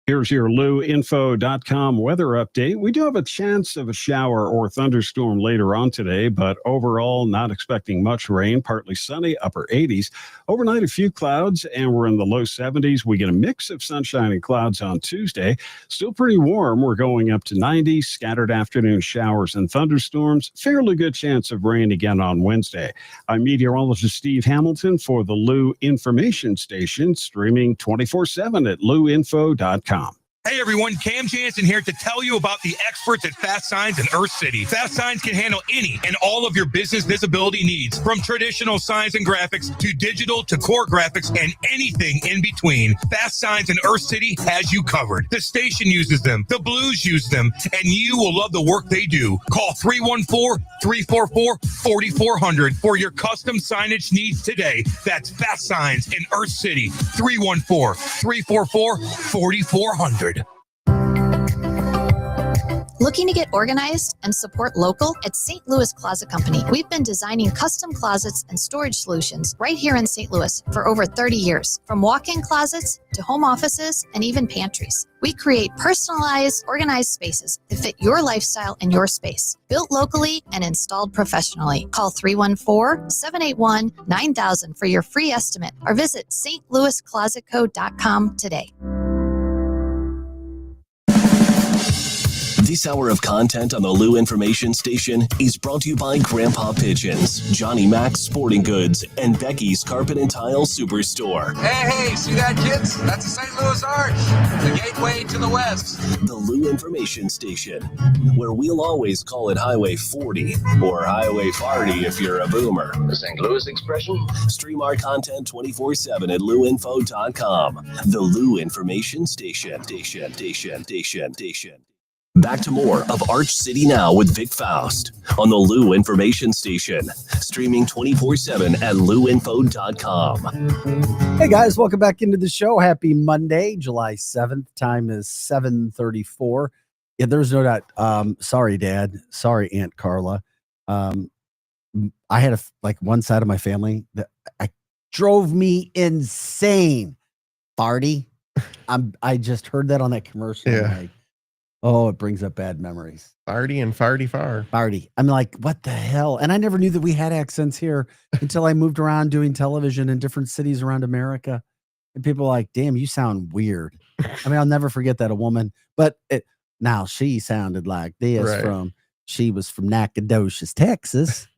Here's your LouInfo.com weather update. We do have a chance of a shower or thunderstorm later on today, but overall, not expecting much rain. Partly sunny, upper 80s. Overnight, a few clouds, and we're in the low 70s. We get a mix of sunshine and clouds on Tuesday. Still pretty warm. We're going up to 90. Scattered afternoon showers and thunderstorms. Fairly good chance of rain again on Wednesday. I'm meteorologist Steve Hamilton for the Lou Information Station, streaming 24/7 at LouInfo.com. Hey everyone, Cam Jansen here to tell you about the experts at Fast Signs in Earth City. Fast Signs can handle any and all of your business visibility needs, from traditional signs and graphics to digital to core graphics and anything in between. Fast Signs in Earth City has you covered. The station uses them, the Blues use them, and you will love the work they do. Call 314-344-4400 for your custom signage needs today. That's Fast Signs in Earth City, 314-344-4400. Looking to get organized and support local? At St. Louis Closet Company, we've been designing custom closets and storage solutions right here in St. Louis for over 30 years. From walk-in closets to home offices and even pantries. We create personalized, organized spaces that fit your lifestyle and your space. Built locally and installed professionally. Call 314-781-9000 for your free estimate or visit stlouisclosetco.com today. This hour of content on the Lou Information Station is brought to you by Grandpa Pigeons, Johnny Mac's Sporting Goods, and Becky's Carpet and Tile Superstore. Hey, see that, kids? That's the St. Louis Arch, the gateway to the west. The Lou Information Station, where we'll always call it Highway 40 or Highway 40 if you're a boomer. The St. Louis expression? Stream our content 24/7 at louinfo.com. The Lou Information Station. Back to more of Arch City Now with Vic Faust on the Lou Information Station, streaming 24/7 at louinfo.com. Hey guys, welcome back into the show. Happy Monday, July 7th. Time is 7:34. Yeah, there's no doubt. Sorry, Dad. Sorry, Aunt Carla. I had one side of my family that drove me insane. Farty. I just heard that on that commercial. Yeah. Oh, it brings up bad memories. Farty and farty far. Farty. I'm like, what the hell? And I never knew that we had accents here until I moved around doing television in different cities around America. And people are like, damn, you sound weird. I mean, I'll never forget that a woman, but now she sounded like this Right. she was from Nacogdoches, Texas.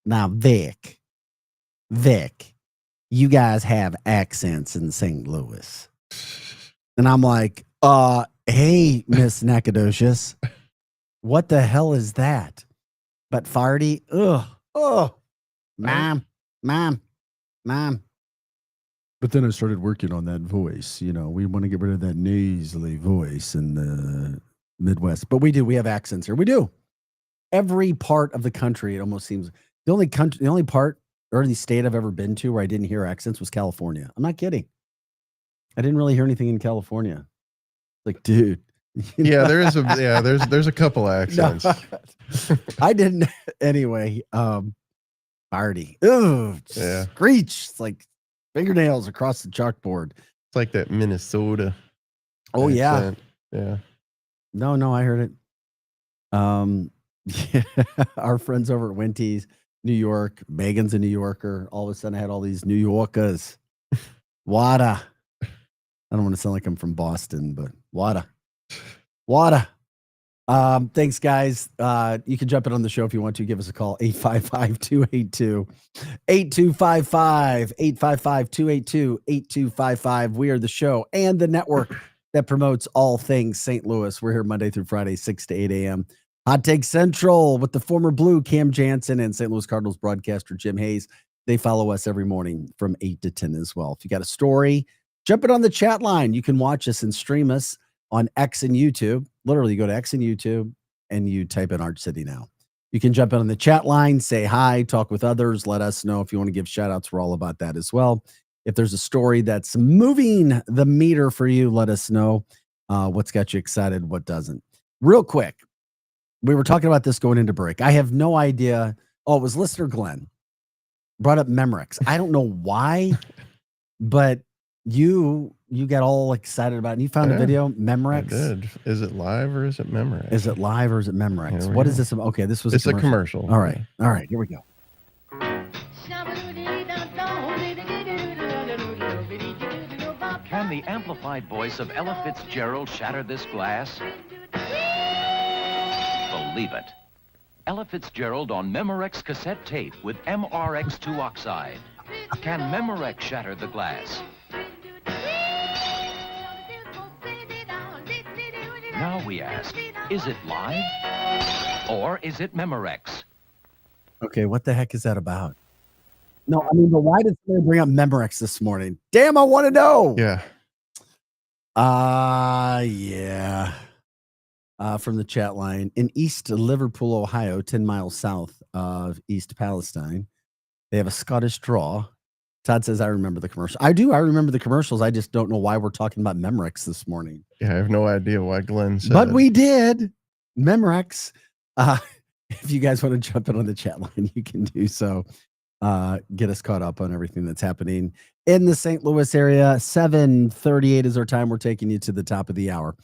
Now, Vic, you guys have accents in St. Louis. And I'm like, hey, Miss Nacogdoches, what the hell is that? But Farty, mom. But then I started working on that voice. You know, we want to get rid of that nasally voice in the Midwest. But we have accents here. We do. Every part of the country, it almost seems. The only part or the state I've ever been to where I didn't hear accents was California. I'm not kidding. I didn't really hear anything in California. Like, dude. Yeah, there's a couple accents. No, I didn't. Anyway, Farty. Oh, Yeah. Screech. It's like fingernails across the chalkboard. It's like that Minnesota. Oh, yeah. accent. Yeah. No, I heard it. Yeah, our friends over at Winty's, New York. Megan's a New Yorker. All of a sudden, I had all these New Yorkers. Wada. I don't want to sound like I'm from Boston, but Wada. Thanks, guys. You can jump in on the show if you want to. Give us a call, 855-282-8255, 855-282-8255. We are the show and the network that promotes all things St. Louis. We're here Monday through Friday, 6 to 8 a.m. Hot Take Central with the former Blue Cam Jansen and St. Louis Cardinals broadcaster Jim Hayes. They follow us every morning from 8 to 10 as well. If you got a story, jump it on the chat line. You can watch us and stream us on X and YouTube. Literally, you go to X and YouTube and you type in Arch City Now. You can jump in on the chat line, say hi, talk with others, let us know if you want to give shout outs. We're all about that as well. If there's a story that's moving the meter for you, let us know what's got you excited, what doesn't. Real quick, we were talking about this going into break. I have no idea. Oh, it was listener Glenn brought up Memorex. I don't know why, but you got all excited about it. And you found a video, Memorex. I did. Is it live or is it Memorex? Is it live or is it Memorex? Here we What is go. this? Okay, this was It's a commercial. All right, here we go. Can the amplified voice of Ella Fitzgerald shatter this glass? Believe it. Ella Fitzgerald on Memorex cassette tape with MRX2 oxide. Can Memorex shatter the glass? Now we ask, is it live or is it Memorex? Okay, what the heck is that about? No, I mean, but why did somebody bring up Memorex this morning? Damn, I want to know. Yeah. Yeah. From the chat line, in East Liverpool, Ohio, 10 miles south of East Palestine, they have a Scottish draw Todd says, I remember the commercial. I do. I remember the commercials. I just don't know why we're talking about Memorex this morning. Yeah, I have no idea why Glenn said But we did. Memorex. If you guys want to jump in on the chat line, you can do so. Get us caught up on everything that's happening in the St. Louis area. 7:38 is our time. We're taking you to the top of the hour.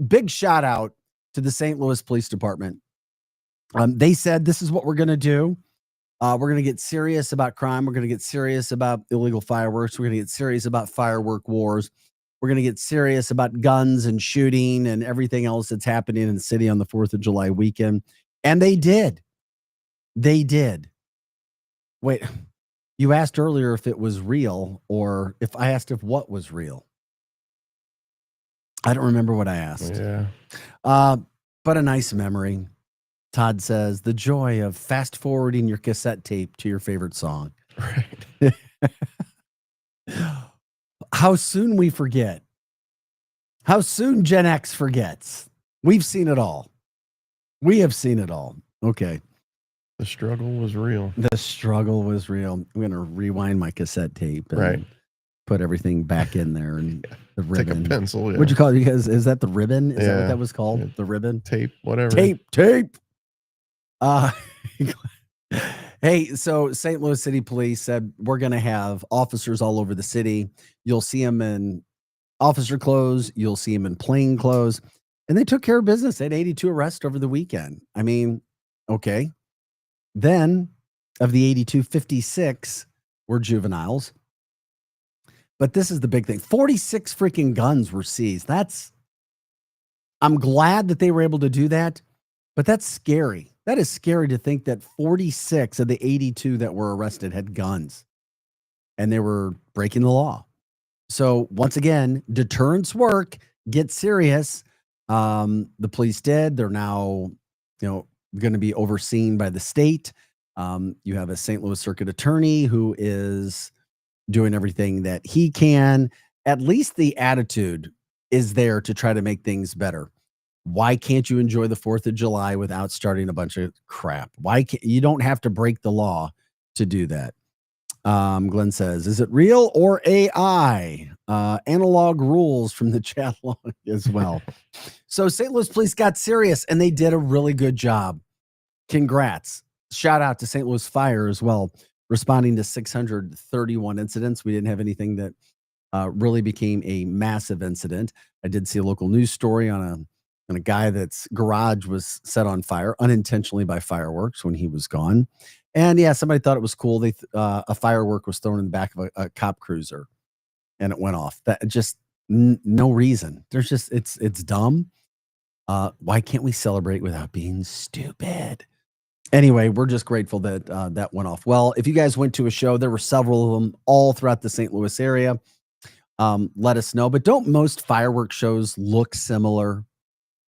Big shout out to the St. Louis Police Department. They said, this is what we're going to do. We're going to get serious about crime. We're going to get serious about illegal fireworks. We're going to get serious about firework wars. We're going to get serious about guns and shooting and everything else that's happening in the city on the 4th of July weekend. And they did. They did. Wait, you asked earlier if it was real, or if I asked if what was real. I don't remember what I asked. Yeah. But a nice memory. Todd says, the joy of fast forwarding your cassette tape to your favorite song. Right. How soon we forget. How soon Gen X forgets. We've seen it all. We have seen it all. Okay. The struggle was real. The struggle was real. I'm going to rewind my cassette tape and Right. put everything back in there. And the Take ribbon. a pencil. Yeah. What'd you call it? Because is that the ribbon? Is that Yeah. what that was called? Yeah. The ribbon? Tape, whatever. Tape. Hey, so St. Louis City Police said we're going to have officers all over the city. You'll see them in officer clothes. You'll see them in plain clothes. And they took care of business. They had 82 arrests over the weekend. I mean, okay. Then of the 82, 56 were juveniles. But this is the big thing. 46 freaking guns were seized. I'm glad that they were able to do that, but that's scary. That is scary to think that 46 of the 82 that were arrested had guns and they were breaking the law. So once again, deterrence work, get serious. The police did. They're now, going to be overseen by the state. You have a St. Louis Circuit Attorney who is doing everything that he can. At least the attitude is there to try to make things better. Why can't you enjoy the 4th of July without starting a bunch of crap? Why can't you don't have to break the law to do that? Glenn says, is it real or AI? Analog rules from the chat log as well. So St. Louis police got serious and they did a really good job. Congrats. Shout out to St. Louis Fire as well, responding to 631 incidents. We didn't have anything that really became a massive incident. I did see a local news story on a guy that's garage was set on fire unintentionally by fireworks when he was gone. And yeah, somebody thought it was cool. A firework was thrown in the back of a cop cruiser and it went off. That just no reason. There's just, it's dumb. Why can't we celebrate without being stupid? Anyway, we're just grateful that that went off well. If you guys went to a show, there were several of them all throughout the St. Louis area. Let us know. But don't most fireworks shows look similar?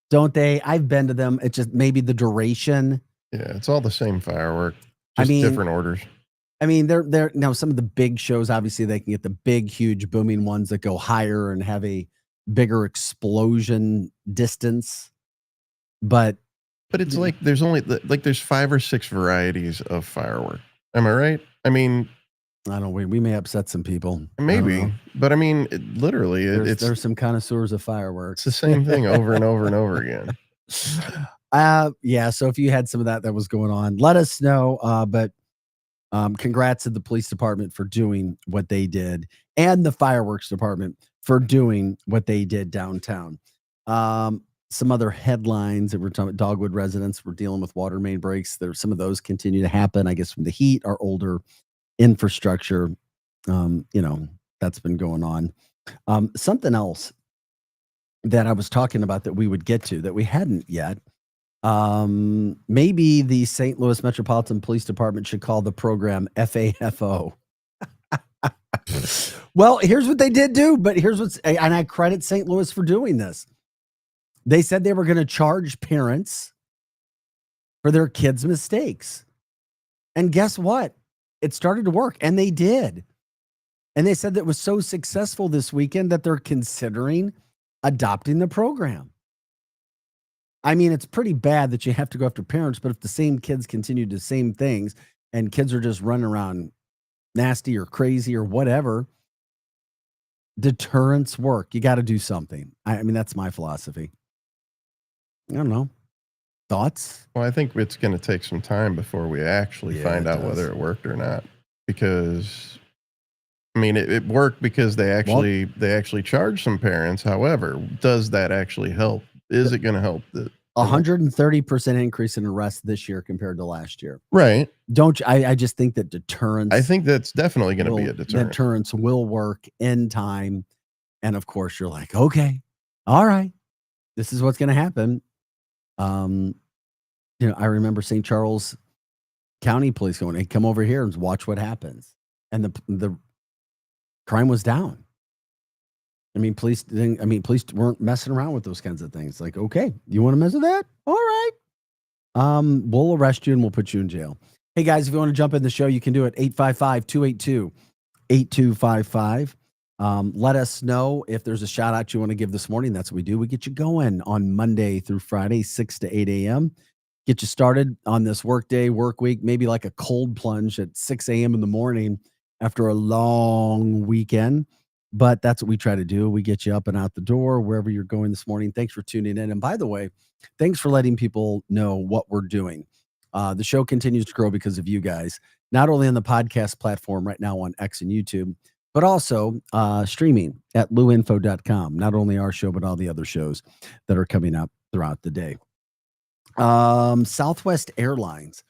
Don't they? I've been to them. It's just maybe the duration. Yeah, it's all the same firework. Just different orders. I mean, they're now some of the big shows, obviously they can get the big, huge booming ones that go higher and have a bigger explosion distance. But it's like there's only there's 5 or 6 varieties of firework. Am I right? I mean, I don't know. We may upset some people. Maybe, but I mean, literally, there's some connoisseurs of fireworks. It's the same thing over and over and over again. Yeah. So if you had some of that was going on, let us know. But congrats to the police department for doing what they did, and the fireworks department for doing what they did downtown. Some other headlines that we're talking about: Dogwood residents were dealing with water main breaks. Some of those continue to happen, I guess, from the heat. Our older infrastructure, that's been going on. Something else that I was talking about that we would get to that we hadn't yet. Maybe the St. Louis Metropolitan Police Department should call the program FAFO. Well, here's what they did do, but and I credit St. Louis for doing this. They said they were going to charge parents for their kids' mistakes. And guess what? It started to work, and they did. And they said that it was so successful this weekend that they're considering adopting the program. I mean, it's pretty bad that you have to go after parents, but if the same kids continue to do the same things and kids are just running around nasty or crazy or whatever, deterrence work. You got to do something. I mean, that's my philosophy. I don't know. Thoughts? Well, I think it's going to take some time before we actually find out whether it worked or not. Because, I mean, it worked because they actually charged some parents. However, does that actually help? Is it going to help? 130% increase in arrests this year compared to last year. Right. I just think that deterrence. I think that's definitely going to be a deterrent. Deterrence will work in time. And of course, you're like, okay, all right, this is what's going to happen. I remember St. Charles County Police going, hey, come over here and watch what happens. And the crime was down. Police weren't messing around with those kinds of things. Like, okay, you want to mess with that? All right. We'll arrest you and we'll put you in jail. Hey guys, if you want to jump in the show, you can do it. 855-282-8255. Let us know if there's a shout out you want to give this morning. That's what we do. We get you going on Monday through Friday, 6 to 8 a.m. Get you started on this work week, maybe like a cold plunge at 6 a.m. in the morning after a long weekend. But that's what we try to do. We get you up and out the door wherever you're going this morning. Thanks for tuning in. And by the way, thanks for letting people know what we're doing. The show continues to grow because of you guys, not only on the podcast platform right now on X and YouTube, but also streaming at luinfo.com. Not only our show, but all the other shows that are coming up throughout the day. Southwest Airlines.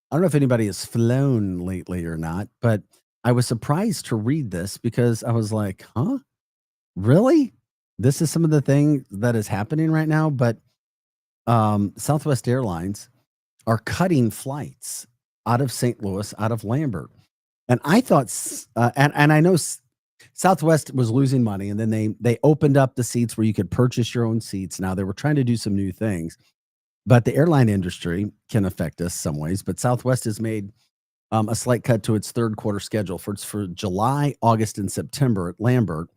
I don't know if anybody has flown lately or not, but I was surprised to read this because I was like, huh? Really? This is some of the thing that is happening right now. But Southwest Airlines are cutting flights out of St. Louis, out of Lambert. And I thought, and I know Southwest was losing money, and then they opened up the seats where you could purchase your own seats. Now they were trying to do some new things, but the airline industry can affect us some ways. But Southwest has made a slight cut to its third quarter schedule for July, August, and September at Lambert.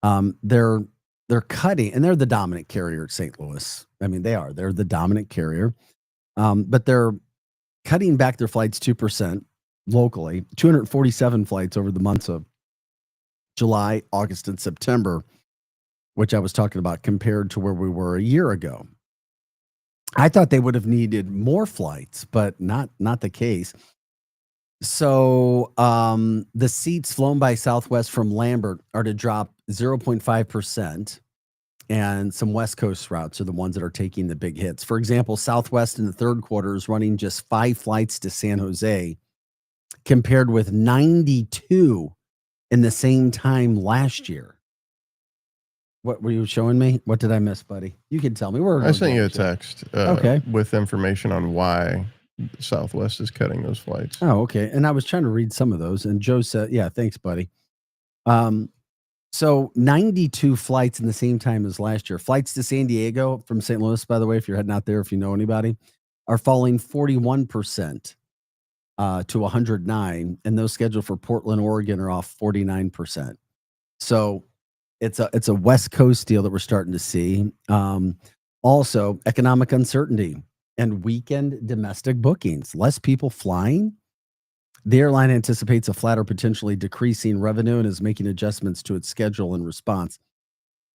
They're cutting, and they're the dominant carrier at St. Louis. I mean, they're the dominant carrier, but they're cutting back their flights 2% locally, 247 flights over the months of July, August, and September, which I was talking about compared to where we were a year ago. I thought they would have needed more flights, but not the case. So the seats flown by Southwest from Lambert are to drop 0.5%, and some West Coast routes are the ones that are taking the big hits. For example, Southwest in the third quarter is running just 5 flights to San Jose, compared with 92 in the same time last year. What were you showing me? What did I miss, buddy? You can tell me. I sent you a text okay, with information on why Southwest is cutting those flights. Oh, okay. And I was trying to read some of those, and Joe said, yeah, thanks, buddy. So 92 flights in the same time as last year. Flights to San Diego from St. Louis, by the way, if you're heading out there, if you know anybody, are falling 41% to 109, and those scheduled for Portland, Oregon are off 49%. So it's a West Coast deal that we're starting to see. Also, economic uncertainty and weekend domestic bookings. Less people flying. The airline anticipates a flat or potentially decreasing revenue and is making adjustments to its schedule in response.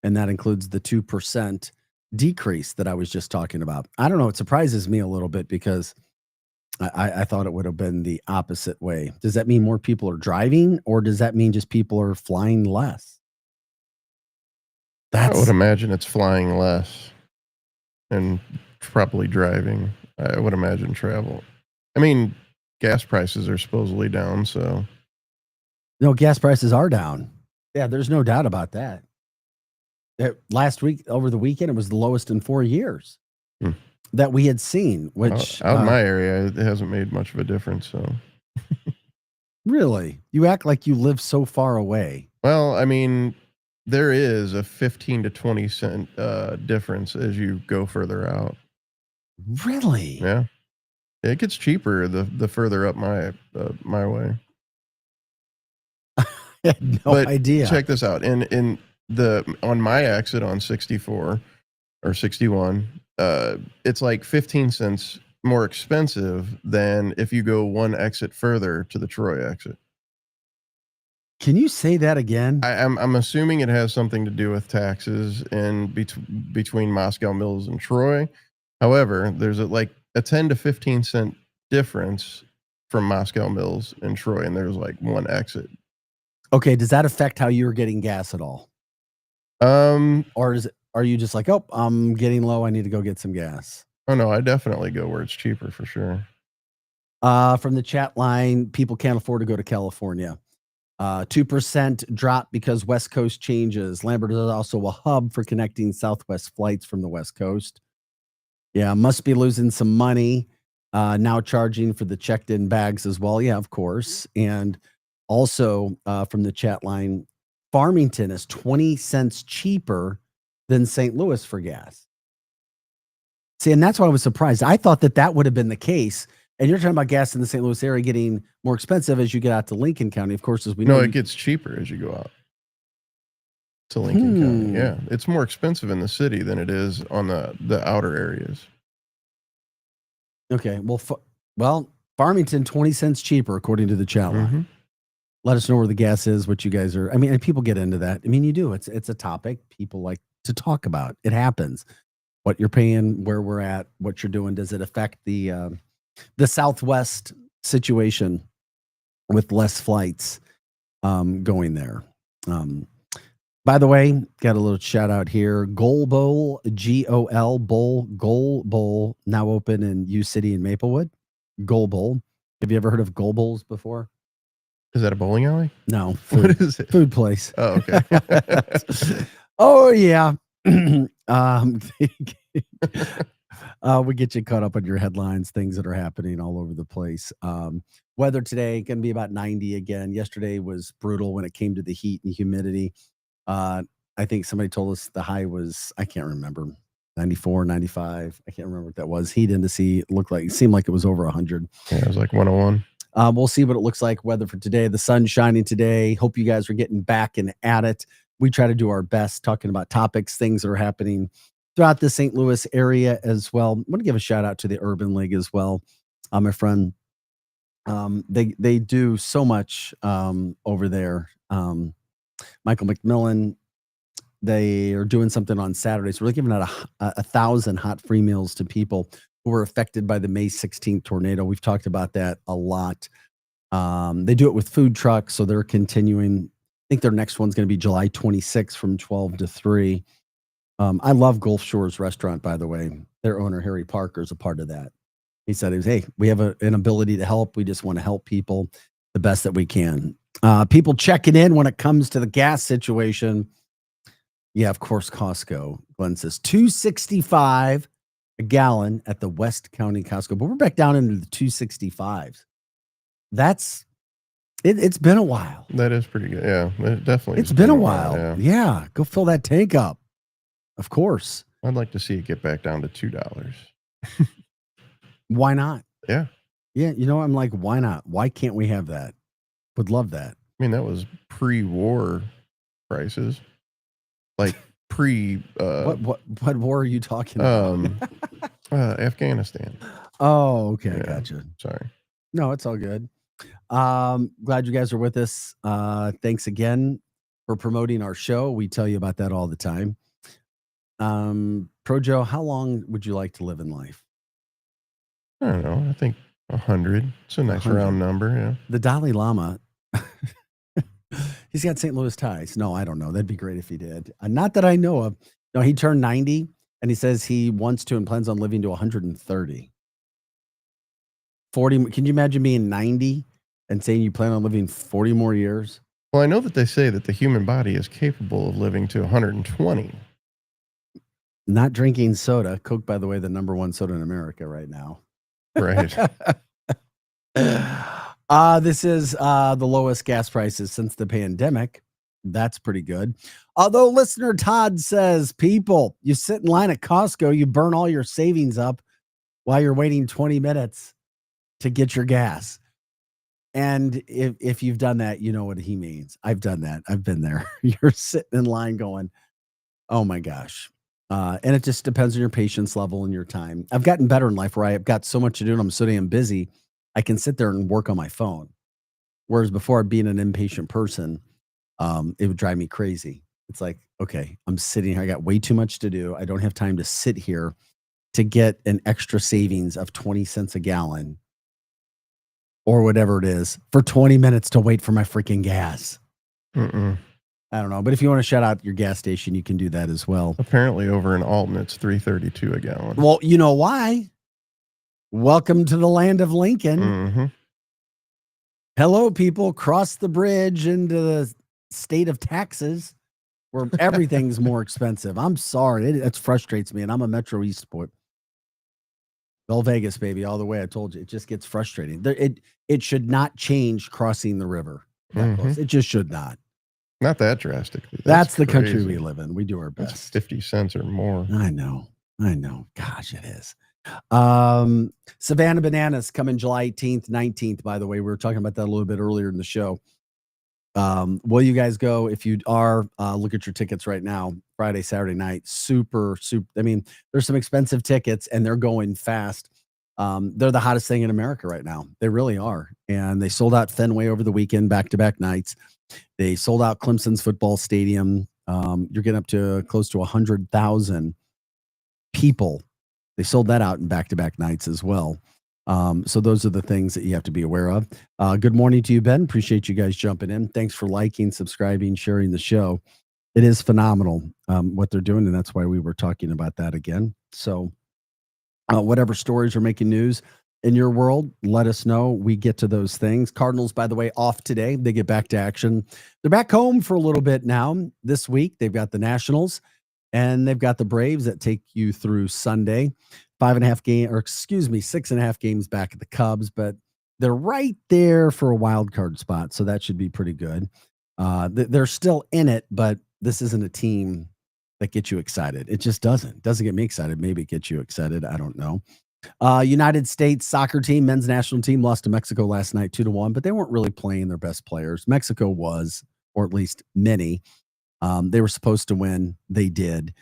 And that includes the 2% decrease that I was just talking about. I don't know. It surprises me a little bit because I thought it would have been the opposite way. Does that mean more people are driving, or does that mean just people are flying less? I would imagine it's flying less and probably driving. I would imagine travel. I mean, gas prices are supposedly down, so. No, gas prices are down. Yeah, there's no doubt about that. Last week, over the weekend, it was the lowest in 4 years that we had seen, which out in my area, it hasn't made much of a difference. So, really, you act like you live so far away. Well, I mean, there is a 15 to 20 cent difference as you go further out. Really? Yeah, it gets cheaper the further up my way. I had no idea. Check this out. On my exit on 64 or 61, it's like 15 cents more expensive than if you go one exit further to the Troy exit. Can you say that again? I'm assuming it has something to do with taxes and between Moscow Mills and Troy. However, there's a 10 to 15 cent difference from Moscow Mills and Troy, and there's like one exit. Okay, does that affect how you're getting gas at all? Or are you just like, oh, I'm getting low, I need to go get some gas? Oh no, I definitely go where it's cheaper for sure. From the chat line, people can't afford to go to California. 2% drop because West Coast changes. Lambert is also a hub for connecting Southwest flights from the West Coast. Yeah, must be losing some money. Now charging for the checked-in bags as well. Yeah, of course. And also from the chat line, Farmington is 20 cents cheaper than St. Louis for gas. See, and that's why I was surprised. I thought that would have been the case. And you're talking about gas in the St. Louis area getting more expensive as you get out to Lincoln County. Of course, as we know. No, it gets cheaper as you go out to Lincoln County. Yeah, it's more expensive in the city than it is on the outer areas. Okay, well, Farmington 20 cents cheaper according to the chat line. Let us know where the gas is, what you guys are. I mean, and people get into that. I mean, you do. It's a topic people like to talk about. It happens. What you're paying, where we're at, what you're doing. Does it affect the Southwest situation with less flights going there? By the way, got a little shout out here. Goal Bowl, Goal Bowl, now open in U City and Maplewood. Goal Bowl. Have you ever heard of Goal Bowls before? Is that a bowling alley? No. What is it? Food place. Oh, okay. Oh, yeah. We get you caught up on your headlines, things that are happening all over the place. Weather today going to be about 90 again. Yesterday was brutal when it came to the heat and humidity. I think somebody told us the high was, I can't remember, 94, 95. I can't remember what that was. Heat indice seemed like it was over 100. Yeah, it was like 101. We'll see what it looks like. Weather for today. The sun's shining today. Hope you guys are getting back and at it. We try to do our best talking about topics, things that are happening throughout the St. Louis area as well. I want to give a shout out to the Urban League as well. My friend, they do so much over there. Michael McMillan, they are doing something on Saturday. So we're giving out 1,000 hot free meals to people who were affected by the May 16th tornado. We've talked about that a lot. They do it with food trucks, so they're continuing. I think their next one's going to be July 26th from 12 to 3. I love Gulf Shores Restaurant, by the way. Their owner, Harry Parker, is a part of that. He said, hey, we have an ability to help. We just want to help people the best that we can. People checking in when it comes to the gas situation. Yeah, of course, Costco. Glenn says $2.65 a gallon at the West County Costco. But we're back down into the 265s. That's it's been a while. That is pretty good. Yeah, it definitely. It's been a while. Yeah, go fill that tank up. Of course. I'd like to see it get back down to $2. Why not? Yeah. Yeah, you know, I'm like, why not? Why can't we have that? Would love that. I mean, that was pre-war prices. Like what war are you talking about? Afghanistan. Oh, okay. Yeah, Gotcha. Sorry. No, it's all good. Glad you guys are with us. Thanks again for promoting our show. We tell you about that all the time. Pro Joe, how long would you like to live in life? I don't know. I think 100. It's a nice 100. round number. Yeah. The Dalai Lama, he's got St. Louis ties. No, I don't know. That'd be great if he did. Not that I know of. No, he turned 90 and he says he wants to and plans on living to 130. 40. Can you imagine being 90 and saying you plan on living 40 more years? Well, I know that they say that the human body is capable of living to 120. Not drinking soda. Coke, by the way, the #1 soda in America right now. Right. This is the lowest gas prices since the pandemic. That's pretty good. Although listener Todd says, people, you sit in line at Costco, you burn all your savings up while you're waiting 20 minutes to get your gas. And if you've done that, you know what he means. I've done that. I've been there. You're sitting in line going, oh my gosh. And it just depends on your patience level and your time. I've gotten better in life where I've got so much to do and I'm so damn busy. I can sit there and work on my phone. Whereas before, being an impatient person, it would drive me crazy. It's like, okay, I'm sitting here. I got way too much to do. I don't have time to sit here to get an extra savings of 20 cents a gallon or whatever it is for 20 minutes to wait for my freaking gas. I don't know. But if you want to shout out your gas station, you can do that as well. Apparently over in Alton, it's $3.32 a gallon. Well, you know why? Welcome to the land of Lincoln. Mm-hmm. Hello, people. Cross the bridge into the state of Texas where everything's more expensive. I'm sorry. It frustrates me. And I'm a Metro East boy. Bell Vegas, baby, all the way. I told you. It just gets frustrating. It should not change crossing the river. It just should not. Not that drastically. That's the country we live in. We do our best. That's 50 cents or more. I know. Gosh, it is. Savannah Bananas coming July 18th, 19th, by the way. We were talking about that a little bit earlier in the show. Will you guys go? If you are, look at your tickets right now. Friday, Saturday night. Super. I mean, there's some expensive tickets and they're going fast. They're the hottest thing in America right now. They really are. And they sold out Fenway over the weekend, back-to-back nights. They sold out Clemson's football stadium. You're getting up to close to 100,000 people. They sold that out in back-to-back nights as well. So those are the things that you have to be aware of. Good morning to you, Ben. Appreciate you guys jumping in. Thanks for liking, subscribing, sharing the show. It is phenomenal what they're doing, and that's why we were talking about that again. So whatever stories are making news in your world, let us know. We get to those things. Cardinals, by the way, off today. They get back to action. They're back home for a little bit now. This week, they've got the Nationals, and they've got the Braves that take you through Sunday. 6.5 games back at the Cubs, but they're right there for a wild card spot, so that should be pretty good. They're still in it, but this isn't a team that gets you excited. It just doesn't get me excited. Maybe it gets you excited. I don't know. United States soccer team, men's national team, lost to Mexico last night 2-1, but they weren't really playing their best players. Mexico was, or at least many. They were supposed to win. They did,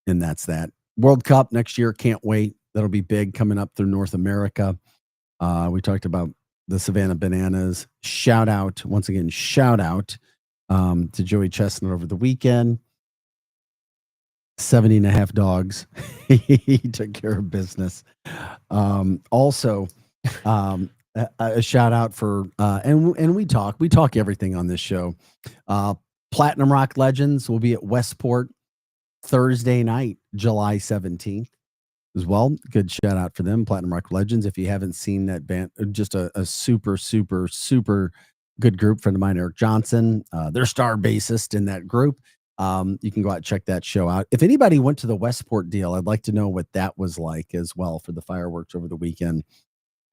and that's that. World Cup next year. Can't wait. That'll be big coming up through North America. We talked about the Savannah Bananas. Shout out to Joey Chestnut over the weekend. 70.5 dogs. He took care of business. Also, a shout out for and we talk everything on this show. Platinum Rock Legends will be at Westport Thursday night, July 17th as well. Good shout out for them, Platinum Rock Legends. If you haven't seen that band, just a super good group. Friend of mine, Eric Johnson, their star bassist in that group. You can go out and check that show out. If anybody went to the Westport deal, I'd like to know what that was like as well for the fireworks over the weekend.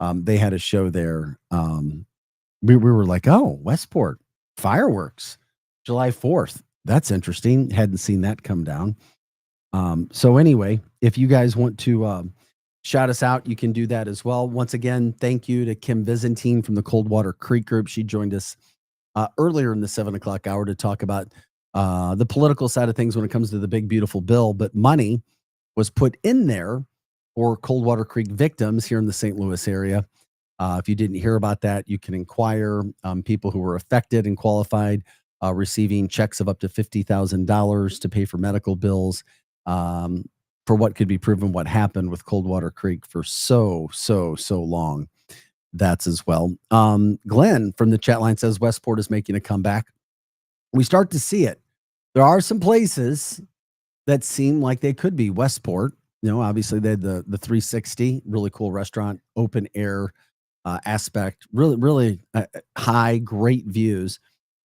They had a show there. We were like, oh, Westport fireworks, July 4th. That's interesting. Hadn't seen that come down. So anyway, if you guys want to shout us out, you can do that as well. Once again, thank you to Kim Byzantine from the Coldwater Creek Group. She joined us earlier in the 7:00 hour to talk about the political side of things when it comes to the big, beautiful bill. But money was put in there for Coldwater Creek victims here in the St. Louis area. If you didn't hear about that, you can inquire. People who were affected and qualified receiving checks of up to $50,000 to pay for medical bills for what could be proven what happened with Coldwater Creek for so long. That's as well. Glenn from the chat line says Westport is making a comeback. We start to see it. There are some places that seem like they could be Westport. You know, obviously they had the 360, really cool restaurant, open air aspect, really high, great views.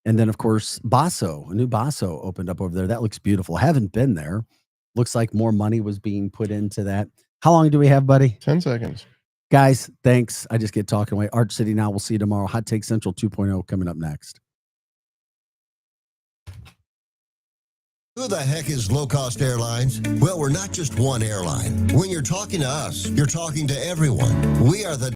And then, of course, Basso, a new Basso opened up over there. That looks beautiful. Haven't been there. Looks like more money was being put into that. How long do we have, buddy? 10 seconds. Guys, thanks. I just get talking away. Arch City Now. We'll see you tomorrow. Hot Take Central 2.0 coming up next. Who the heck is Low Cost Airlines? Well, we're not just one airline. When you're talking to us, you're talking to everyone. We are the